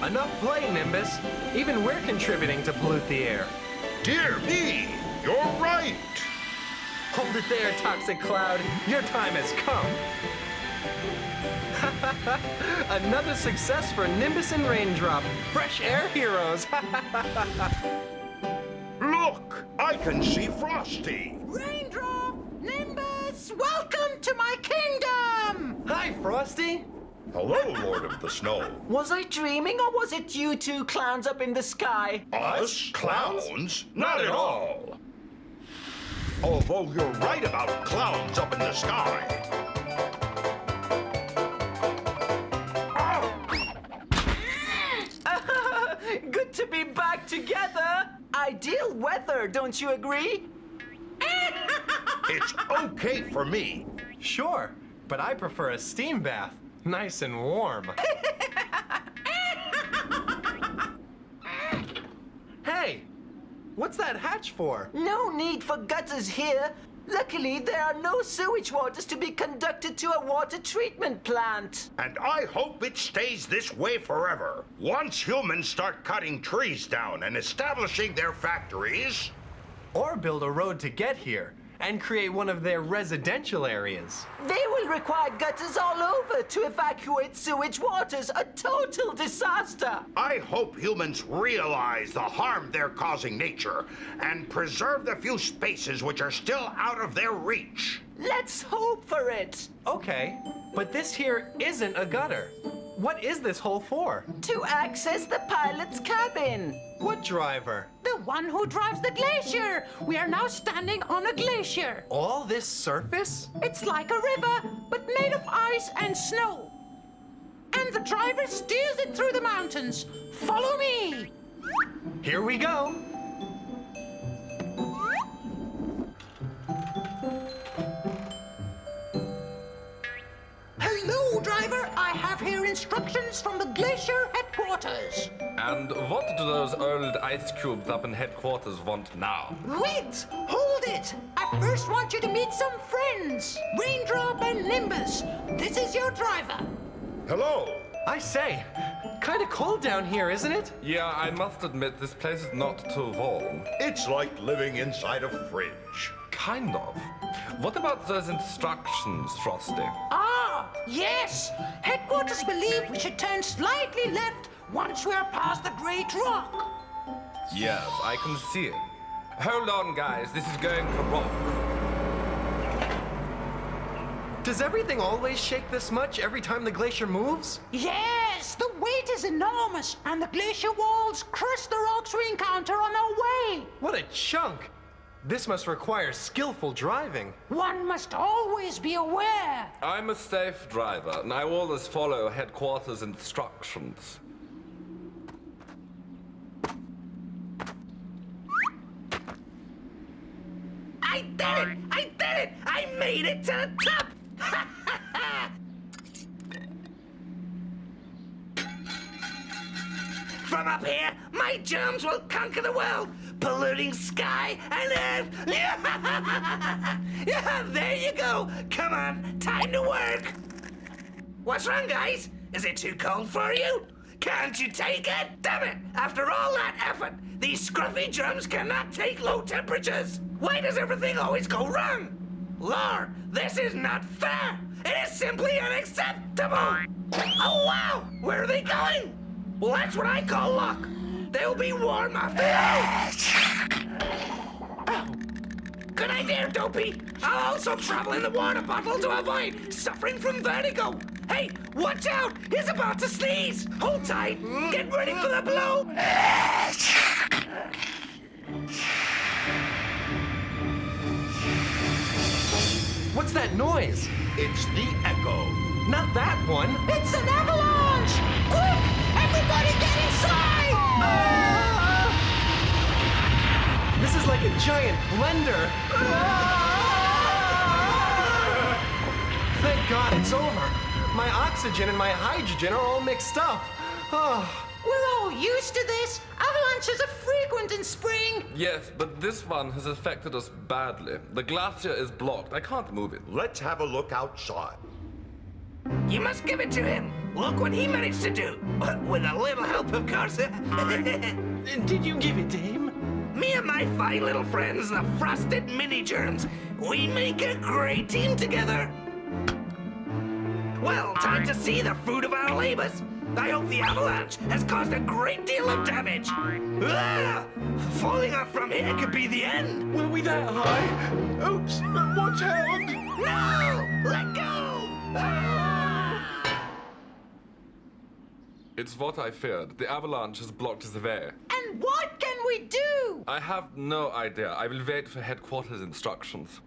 Enough play, Nimbus. Even we're contributing to pollute the air.
Dear me, you're right.
Hold it there, toxic cloud. Your time has come. Another success for Nimbus and Raindrop. Fresh air heroes.
Look, I can see Frosty.
Raindrop! Nimbus! Welcome to my kingdom!
Hi, Frosty.
Hello, Lord of the Snow.
Was I dreaming, or was it you two clowns up in the sky?
Us? Clowns? Not at all. Although you're right about clowns up in the sky.
Good to be back together. Ideal weather, don't you agree?
It's okay for me.
Sure, but I prefer a steam bath. Nice and warm. Hey, what's that hatch for?
No need for gutters here. Luckily, there are no sewage waters to be conducted to a water treatment plant.
And I hope it stays this way forever. Once humans start cutting trees down and establishing their factories...
Or build a road to get here and create one of their residential areas.
They will require gutters all over to evacuate sewage waters. A total disaster.
I hope humans realize the harm they're causing nature and preserve the few spaces which are still out of their reach.
Let's hope for it.
Okay, but this here isn't a gutter. What is this hole for?
To access the pilot's cabin.
What driver?
The one who drives the glacier. We are now standing on a glacier.
All this surface?
It's like a river, but made of ice and snow. And the driver steers it through the mountains. Follow me.
Here we go.
Hello, driver. I have here instructions from the glacier headquarters.
And what do those old ice cubes up in headquarters want now?
Wait! Hold it! I first want you to meet some friends. Raindrop and Nimbus. This is your driver.
Hello.
I say, kind of cold down here, isn't it?
Yeah, I must admit this place is not too warm.
It's like living inside a fridge.
Kind of. What about those instructions, Frosty?
Ah, yes. Headquarters believe we should turn slightly left once we are past the Great Rock.
Yes, I can see it. Hold on, guys. This is going for rock.
Does everything always shake this much every time the glacier moves?
Yes, the weight is enormous, and the glacier walls crush the rocks we encounter on our way.
What a chunk! This must require skillful driving.
One must always be aware.
I'm a safe driver, and I always follow headquarters instructions.
I did it! I did it! I made it to the top! From up here, my germs will conquer the world, polluting sky and earth. Yeah, there you go. Come on, time to work. What's wrong, guys? Is it too cold for you? Can't you take it? Damn it! After all that effort, these scruffy germs cannot take low temperatures. Why does everything always go wrong? Lord, this is not fair. It is simply unacceptable. Oh, wow! Where are they going? Well, that's what I call luck. They'll be warm after all. Good idea, Dopey. I'll also travel in the water bottle to avoid suffering from vertigo. Hey, watch out! He's about to sneeze. Hold tight. Get ready for the blow.
What's that noise?
It's the echo.
Not that one.
It's an avalanche! Quick! Everybody get inside!
This is like a giant blender. Thank God it's over. My oxygen and my hydrogen are all mixed up. Oh.
We're all used to this. Avalanches are frequent in spring.
Yes, but this one has affected us badly. The glacier is blocked. I can't move it.
Let's have a look outside.
You must give it to him. Look what he managed to do. With a little help, of course.
Did you give it to him?
Me and my fine little friends, the frosted mini germs, we make a great team together. Well, time to see the fruit of our labors. I hope the avalanche has caused a great deal of damage. Ah! Falling off from here could be the end.
Were we that high? Oops, watch out!
No! Let go! Ah!
It's what I feared. The avalanche has blocked the way.
And what can we do?
I have no idea. I will wait for headquarters instructions.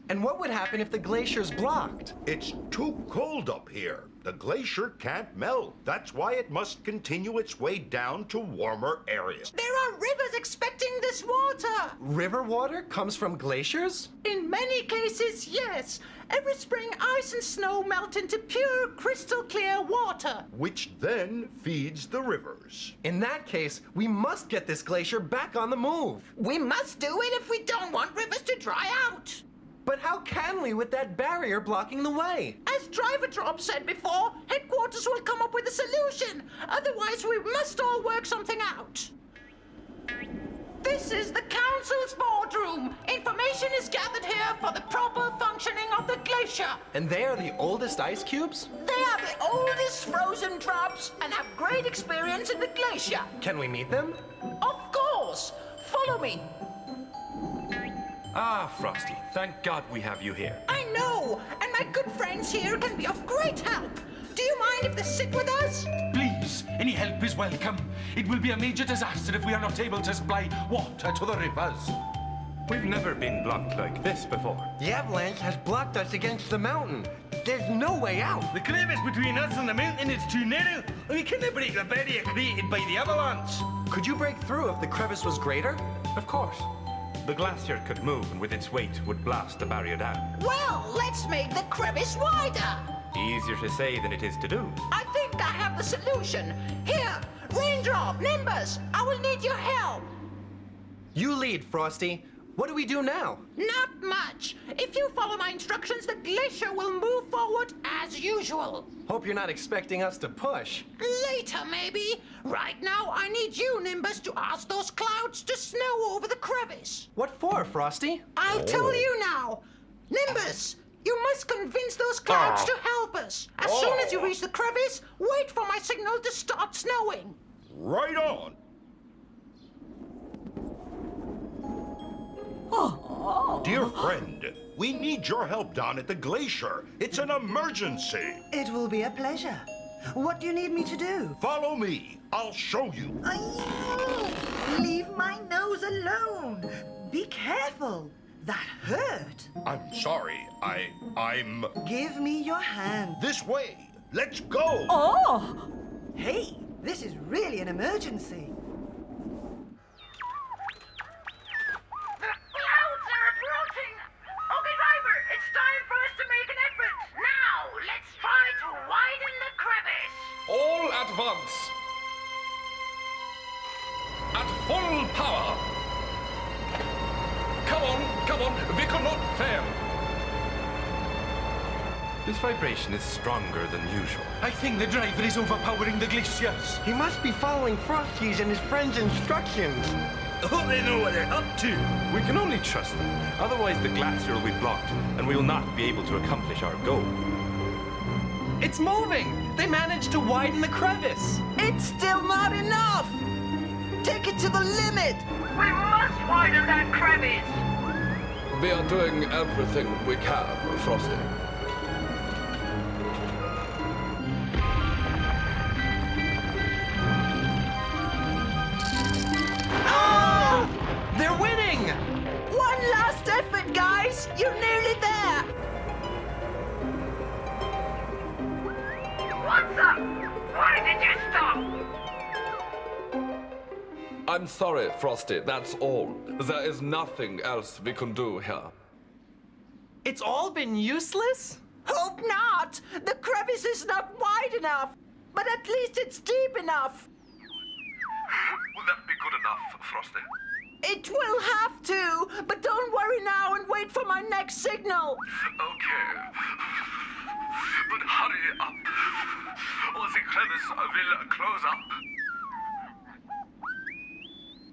And what would happen if the glacier's blocked?
It's too cold up here. The glacier can't melt. That's why it must continue its way down to warmer areas.
There are rivers expecting this water.
River water comes from glaciers?
In many cases, yes. Every spring, ice and snow melt into pure, crystal clear water.
Which then feeds the rivers.
In that case, we must get this glacier back on the move.
We must do it if we don't want rivers to dry out.
But how can we with that barrier blocking the way?
As Driver Drop said before, headquarters will come up with a solution. Otherwise, we must all work something out. This is the council's boardroom. Information is gathered here for the proper functioning of the glacier.
And they are the oldest ice cubes?
They are the oldest frozen drops and have great experience in the glacier.
Can we meet them?
Of course. Follow me.
Ah, Frosty, thank God we have you here.
I know, and my good friends here can be of great help. Do you mind if they sit with us?
Please, any help is welcome. It will be a major disaster if we are not able to supply water to the rivers.
We've never been blocked like this before.
The avalanche has blocked us against the mountain. There's no way out.
The crevice between us and the mountain is too narrow. We cannot break the barrier created by the avalanche.
Could you break through if the crevice was greater?
Of course. The glacier could move, and with its weight would blast the barrier down.
Well, let's make the crevice wider.
Easier to say than it is to do.
I think I have the solution. Here, Raindrop, Nimbus, I will need your help.
You lead, Frosty. What do we do now?
Not much. If you follow my instructions, the glacier will move forward as usual.
Hope you're not expecting us to push.
Later, maybe. Right now, I need you, Nimbus, to ask those clouds to snow over the crevice.
What for, Frosty?
I'll tell you now. Nimbus, you must convince those clouds to help us. As soon as you reach the crevice, wait for my signal to start snowing.
Right on. Dear friend, we need your help down at the glacier. It's an emergency.
It will be a pleasure. What do you need me to do?
Follow me. I'll show you.
Leave my alone. Be careful. That hurt.
I'm sorry. I'm...
Give me your hand.
This way. Let's go.
Oh! Hey, this is really an emergency.
The clouds are approaching. Okay, driver, it's time for us to make an effort. Now, let's try to widen the crevice.
All at once. At full power. Come on, we cannot fail.
This vibration is stronger than usual.
I think the driver is overpowering the glaciers.
He must be following Frosty's and his friends' instructions.
Oh, they know what they're up to.
We can only trust them. Otherwise, the glacier will be blocked, and we will not be able to accomplish our goal.
It's moving! They managed to widen the crevice!
It's still not enough! Take it to the limit!
We must widen that crevice.
We are doing everything we can, Frosty.
They're winning!
One last effort, guys! You're nearly there!
What's up? Why did you stop?
I'm sorry, Frosty, that's all. There is nothing else we can do here.
It's all been useless?
Hope not! The crevice is not wide enough! But at least it's deep enough!
Will that be good enough, Frosty?
It will have to! But don't worry now and wait for my next signal!
Okay. But hurry up, or the crevice will close up.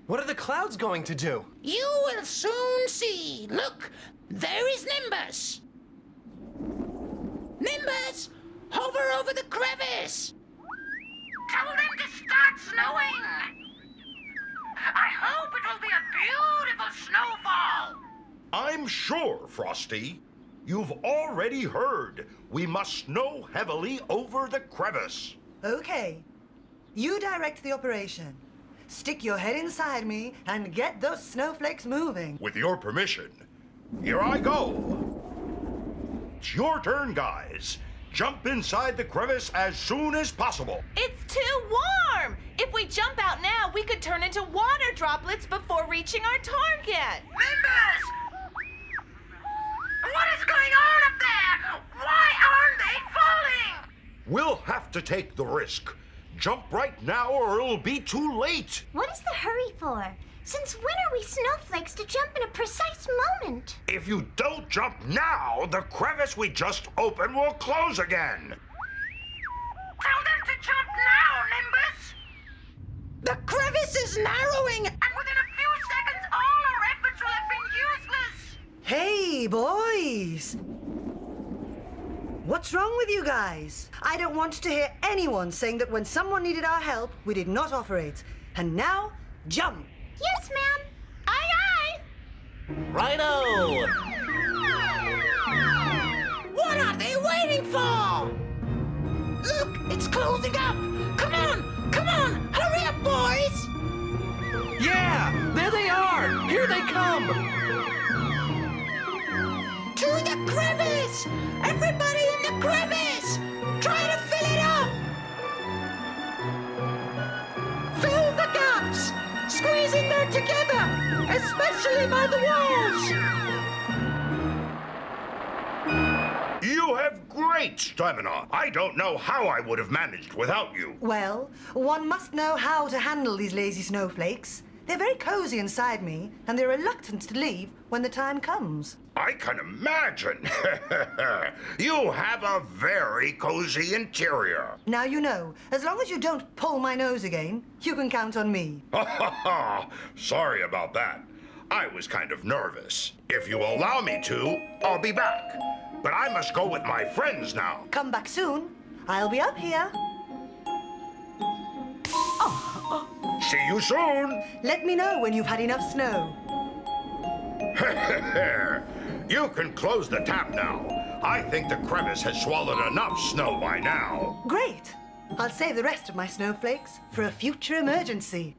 What are the clouds going to do?
You will soon see! Look! There is Nimbus! Nimbus! Hover over the crevice!
Tell them to start snowing. I hope it will be a beautiful snowfall.
I'm sure, Frosty. You've already heard. We must snow heavily over the crevice.
Okay. You direct the operation. Stick your head inside me and get those snowflakes moving.
With your permission, here I go. It's your turn, guys. Jump inside the crevice as soon as possible.
It's too warm! If we jump out now, we could turn into water droplets before reaching our target.
Nimbus! What is going on up there? Why aren't they falling?
We'll have to take the risk. Jump right now or it'll be too late.
What is the hurry for? Since when are we snowflakes to jump in a precise moment?
If you don't jump now, the crevice we just opened will close again.
Tell them to jump now, Nimbus!
The crevice is narrowing!
And within a few seconds, all our efforts will have been useless!
Hey, boys! What's wrong with you guys? I don't want to hear anyone saying that when someone needed our help, we did not offer it. And now, jump!
Yes, ma'am.
Aye, aye.
Righto!
What are they waiting for? Look, it's closing up! Come on! Come on! Hurry up, boys!
Yeah! There they are! Here they come!
To the crevice! Everybody in the crevice! Try to fill it up! Fill the gaps! Squeeze in there together! Especially by the walls!
You have great stamina. I don't know how I would have managed without you.
Well, one must know how to handle these lazy snowflakes. They're very cozy inside me, and they're reluctant to leave when the time comes.
I can imagine. You have a very cozy interior.
Now you know, as long as you don't pull my nose again, you can count on me.
Sorry about that. I was kind of nervous. If you allow me to, I'll be back. But I must go with my friends now.
Come back soon. I'll be up here.
See you soon.
Let me know when you've had enough snow.
You can close the tap now. I think the crevice has swallowed enough snow by now.
Great. I'll save the rest of my snowflakes for a future emergency.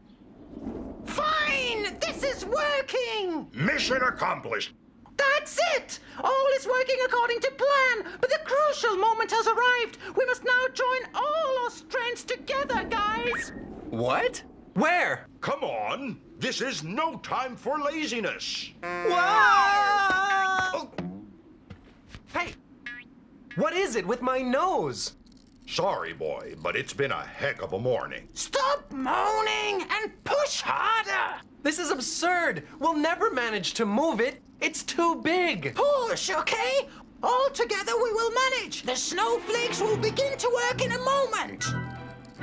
Fine! fine! This is working!
Mission accomplished.
That's it! All is working according to plan, but the crucial moment has arrived. We must now join all our strengths together, guys!
What? Where?
Come on. This is no time for laziness.
Whoa! Hey! What is it with my nose?
Sorry, boy, but it's been a heck of a morning.
Stop moaning and push harder!
This is absurd! We'll never manage to move it! It's too big!
Push, okay? All together we will manage. The snowflakes will begin to work in a moment.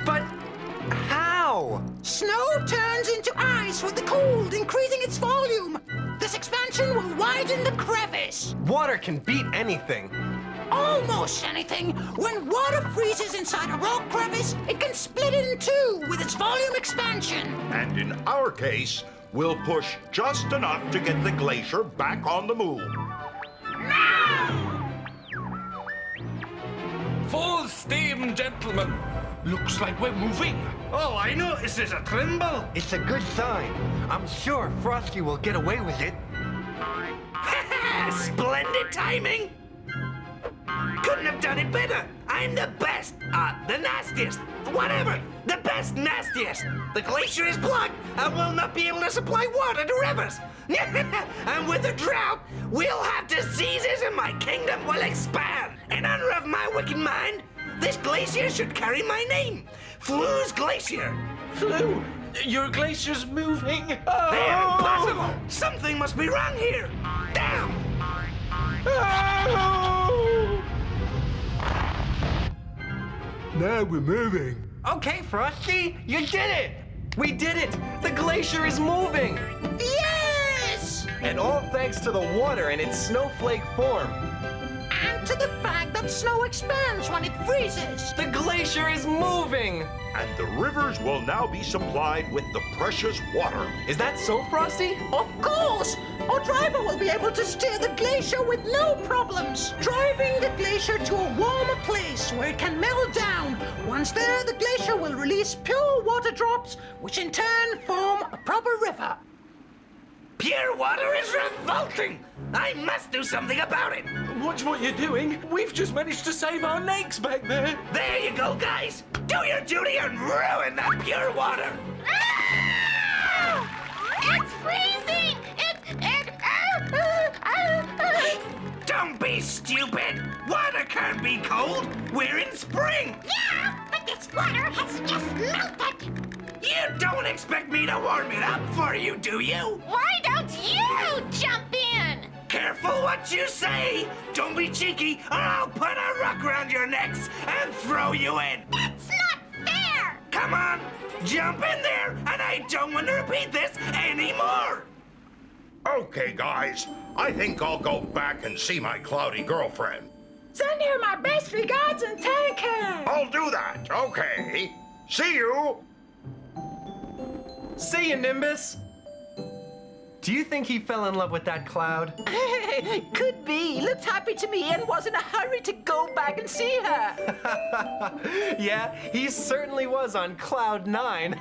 But how?
Snow turns into ice with the cold, increasing its volume. This expansion will widen the crevice.
Water can beat anything.
Almost anything. When water freezes inside a rock crevice, it can split it in two with its volume expansion.
And in our case, we'll push just enough to get the glacier back on the move.
Full steam, gentlemen. Looks like we're moving.
Oh, I know this is a tremble.
It's a good sign. I'm sure Frosty will get away with it.
Splendid timing! Couldn't have done it better. I'm the best, the nastiest, whatever. The best, nastiest. The glacier is blocked and will not be able to supply water to rivers. And with a drought, we'll have diseases and my kingdom will expand. In honor of my wicked mind, this glacier should carry my name, Flu's Glacier.
Flu, your glacier's moving.
They're impossible. Something must be wrong here. Down.
Now we're moving.
Okay, Frosty, you did it!
We did it! The glacier is moving!
Yes!
And all thanks to the water in its snowflake form.
And to the fact that snow expands when it freezes.
The glacier is moving!
And the rivers will now be supplied with the precious water.
Is that so, Frosty?
Of course! Our driver will be able to steer the glacier with no problems, driving the glacier to a warmer place where it can melt down. Once there, the glacier will release pure water drops, which in turn form a proper river.
Pure water is revolting. I must do something about it.
Watch what you're doing. We've just managed to save our necks back there.
There you go, guys. Do your duty and ruin that pure water.
It's freezing!
Don't be stupid. Water can't be cold. We're in spring.
Yeah, but this water has just melted.
You don't expect me to warm it up for you, do you?
Why don't you jump in?
Careful what you say. Don't be cheeky, or I'll put a rock around your necks and throw you in.
That's not fair.
Come on, jump in there, and I don't want to repeat this anymore.
Okay, guys, I think I'll go back and see my cloudy girlfriend.
Send her my best regards and thank her.
I'll do that, okay. See you.
See you, Nimbus! Do you think he fell in love with that cloud?
Could be. Looked happy to me and was in a hurry to go back and see her.
Yeah, he certainly was on cloud 9.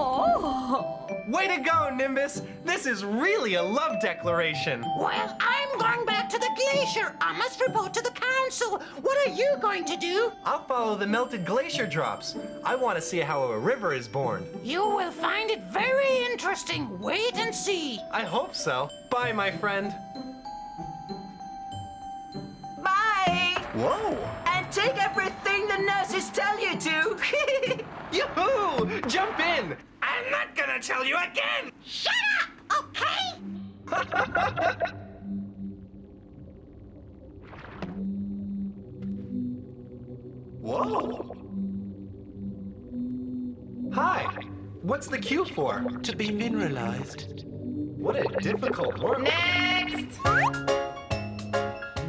Oh.
Way to go, Nimbus! This is really a love declaration.
Well, I'm going back to the glacier. I must report to the council. What are you going to do?
I'll follow the melted glacier drops. I want to see how a river is born.
You will find it very interesting. Wait and see.
I hope so. Bye, my friend.
Bye.
Whoa!
And take everything the nurses tell you to.
Yoo-hoo! Jump in!
I'm not gonna tell you again!
Shut up, okay?
Whoa! Hi! What's the Q for?
To be mineralized.
What a difficult word.
Next!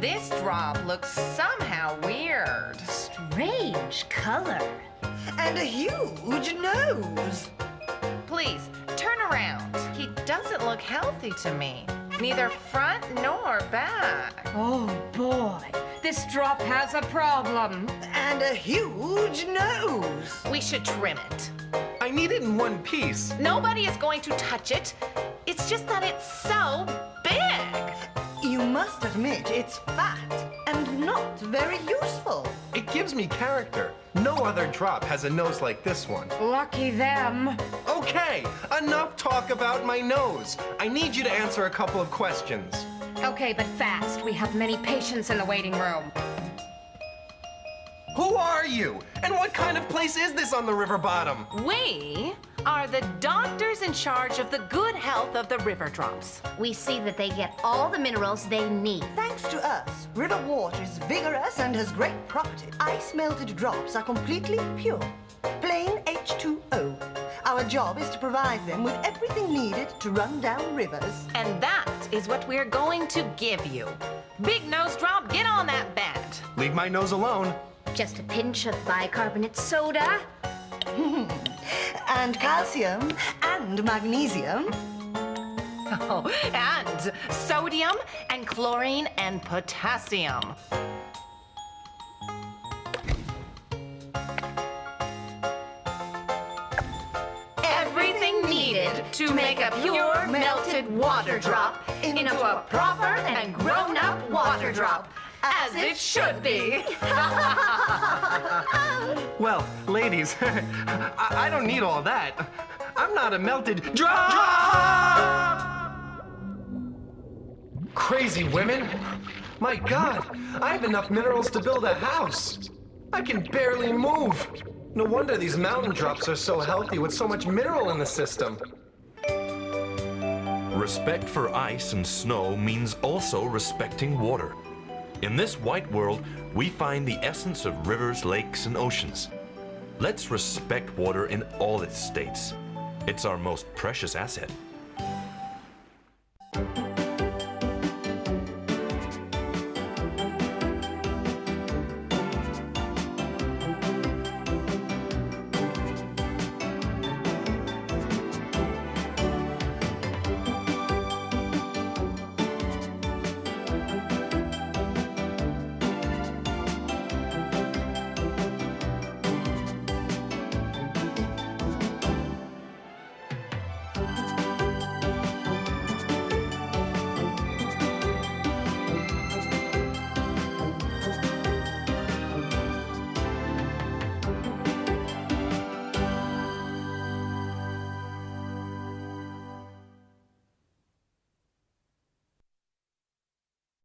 This drop looks somehow weird.
Strange color.
And a huge nose.
Please, turn around. He doesn't look healthy to me. Neither front nor back.
Oh boy,
This drop has a problem.
And a huge nose.
We should trim it.
I need it in one piece.
Nobody is going to touch it. It's just that it's so big.
You must admit it's fat and not very useful.
It gives me character. No other drop has a nose like this one.
Lucky them.
Okay, enough talk about my nose. I need you to answer a couple of questions.
Okay, but fast. We have many patients in the waiting room.
Who are you? And what kind of place is this on the river bottom?
We are the doctors in charge of the good health of the river drops.
We see that they get all the minerals they need.
Thanks to us, river water is vigorous and has great properties. Ice-melted drops are completely pure. Plain H2O. Our job is to provide them with everything needed to run down rivers.
And that is what we're going to give you. Big Nose Drop, get on that bed.
Leave my nose alone.
Just a pinch of bicarbonate soda.
And calcium and magnesium.
Oh, and sodium and chlorine and potassium. Everything needed to make a pure melted water drop into a proper and grown-up water drop. As it should be.
Well, ladies, I don't need all that. I'm not a melted drop! Crazy women. My God, I have enough minerals to build a house. I can barely move. No wonder these mountain drops are so healthy with so much mineral in the system.
Respect for ice and snow means also respecting water. In this white world, we find the essence of rivers, lakes, and oceans. Let's respect water in all its states. It's our most precious asset.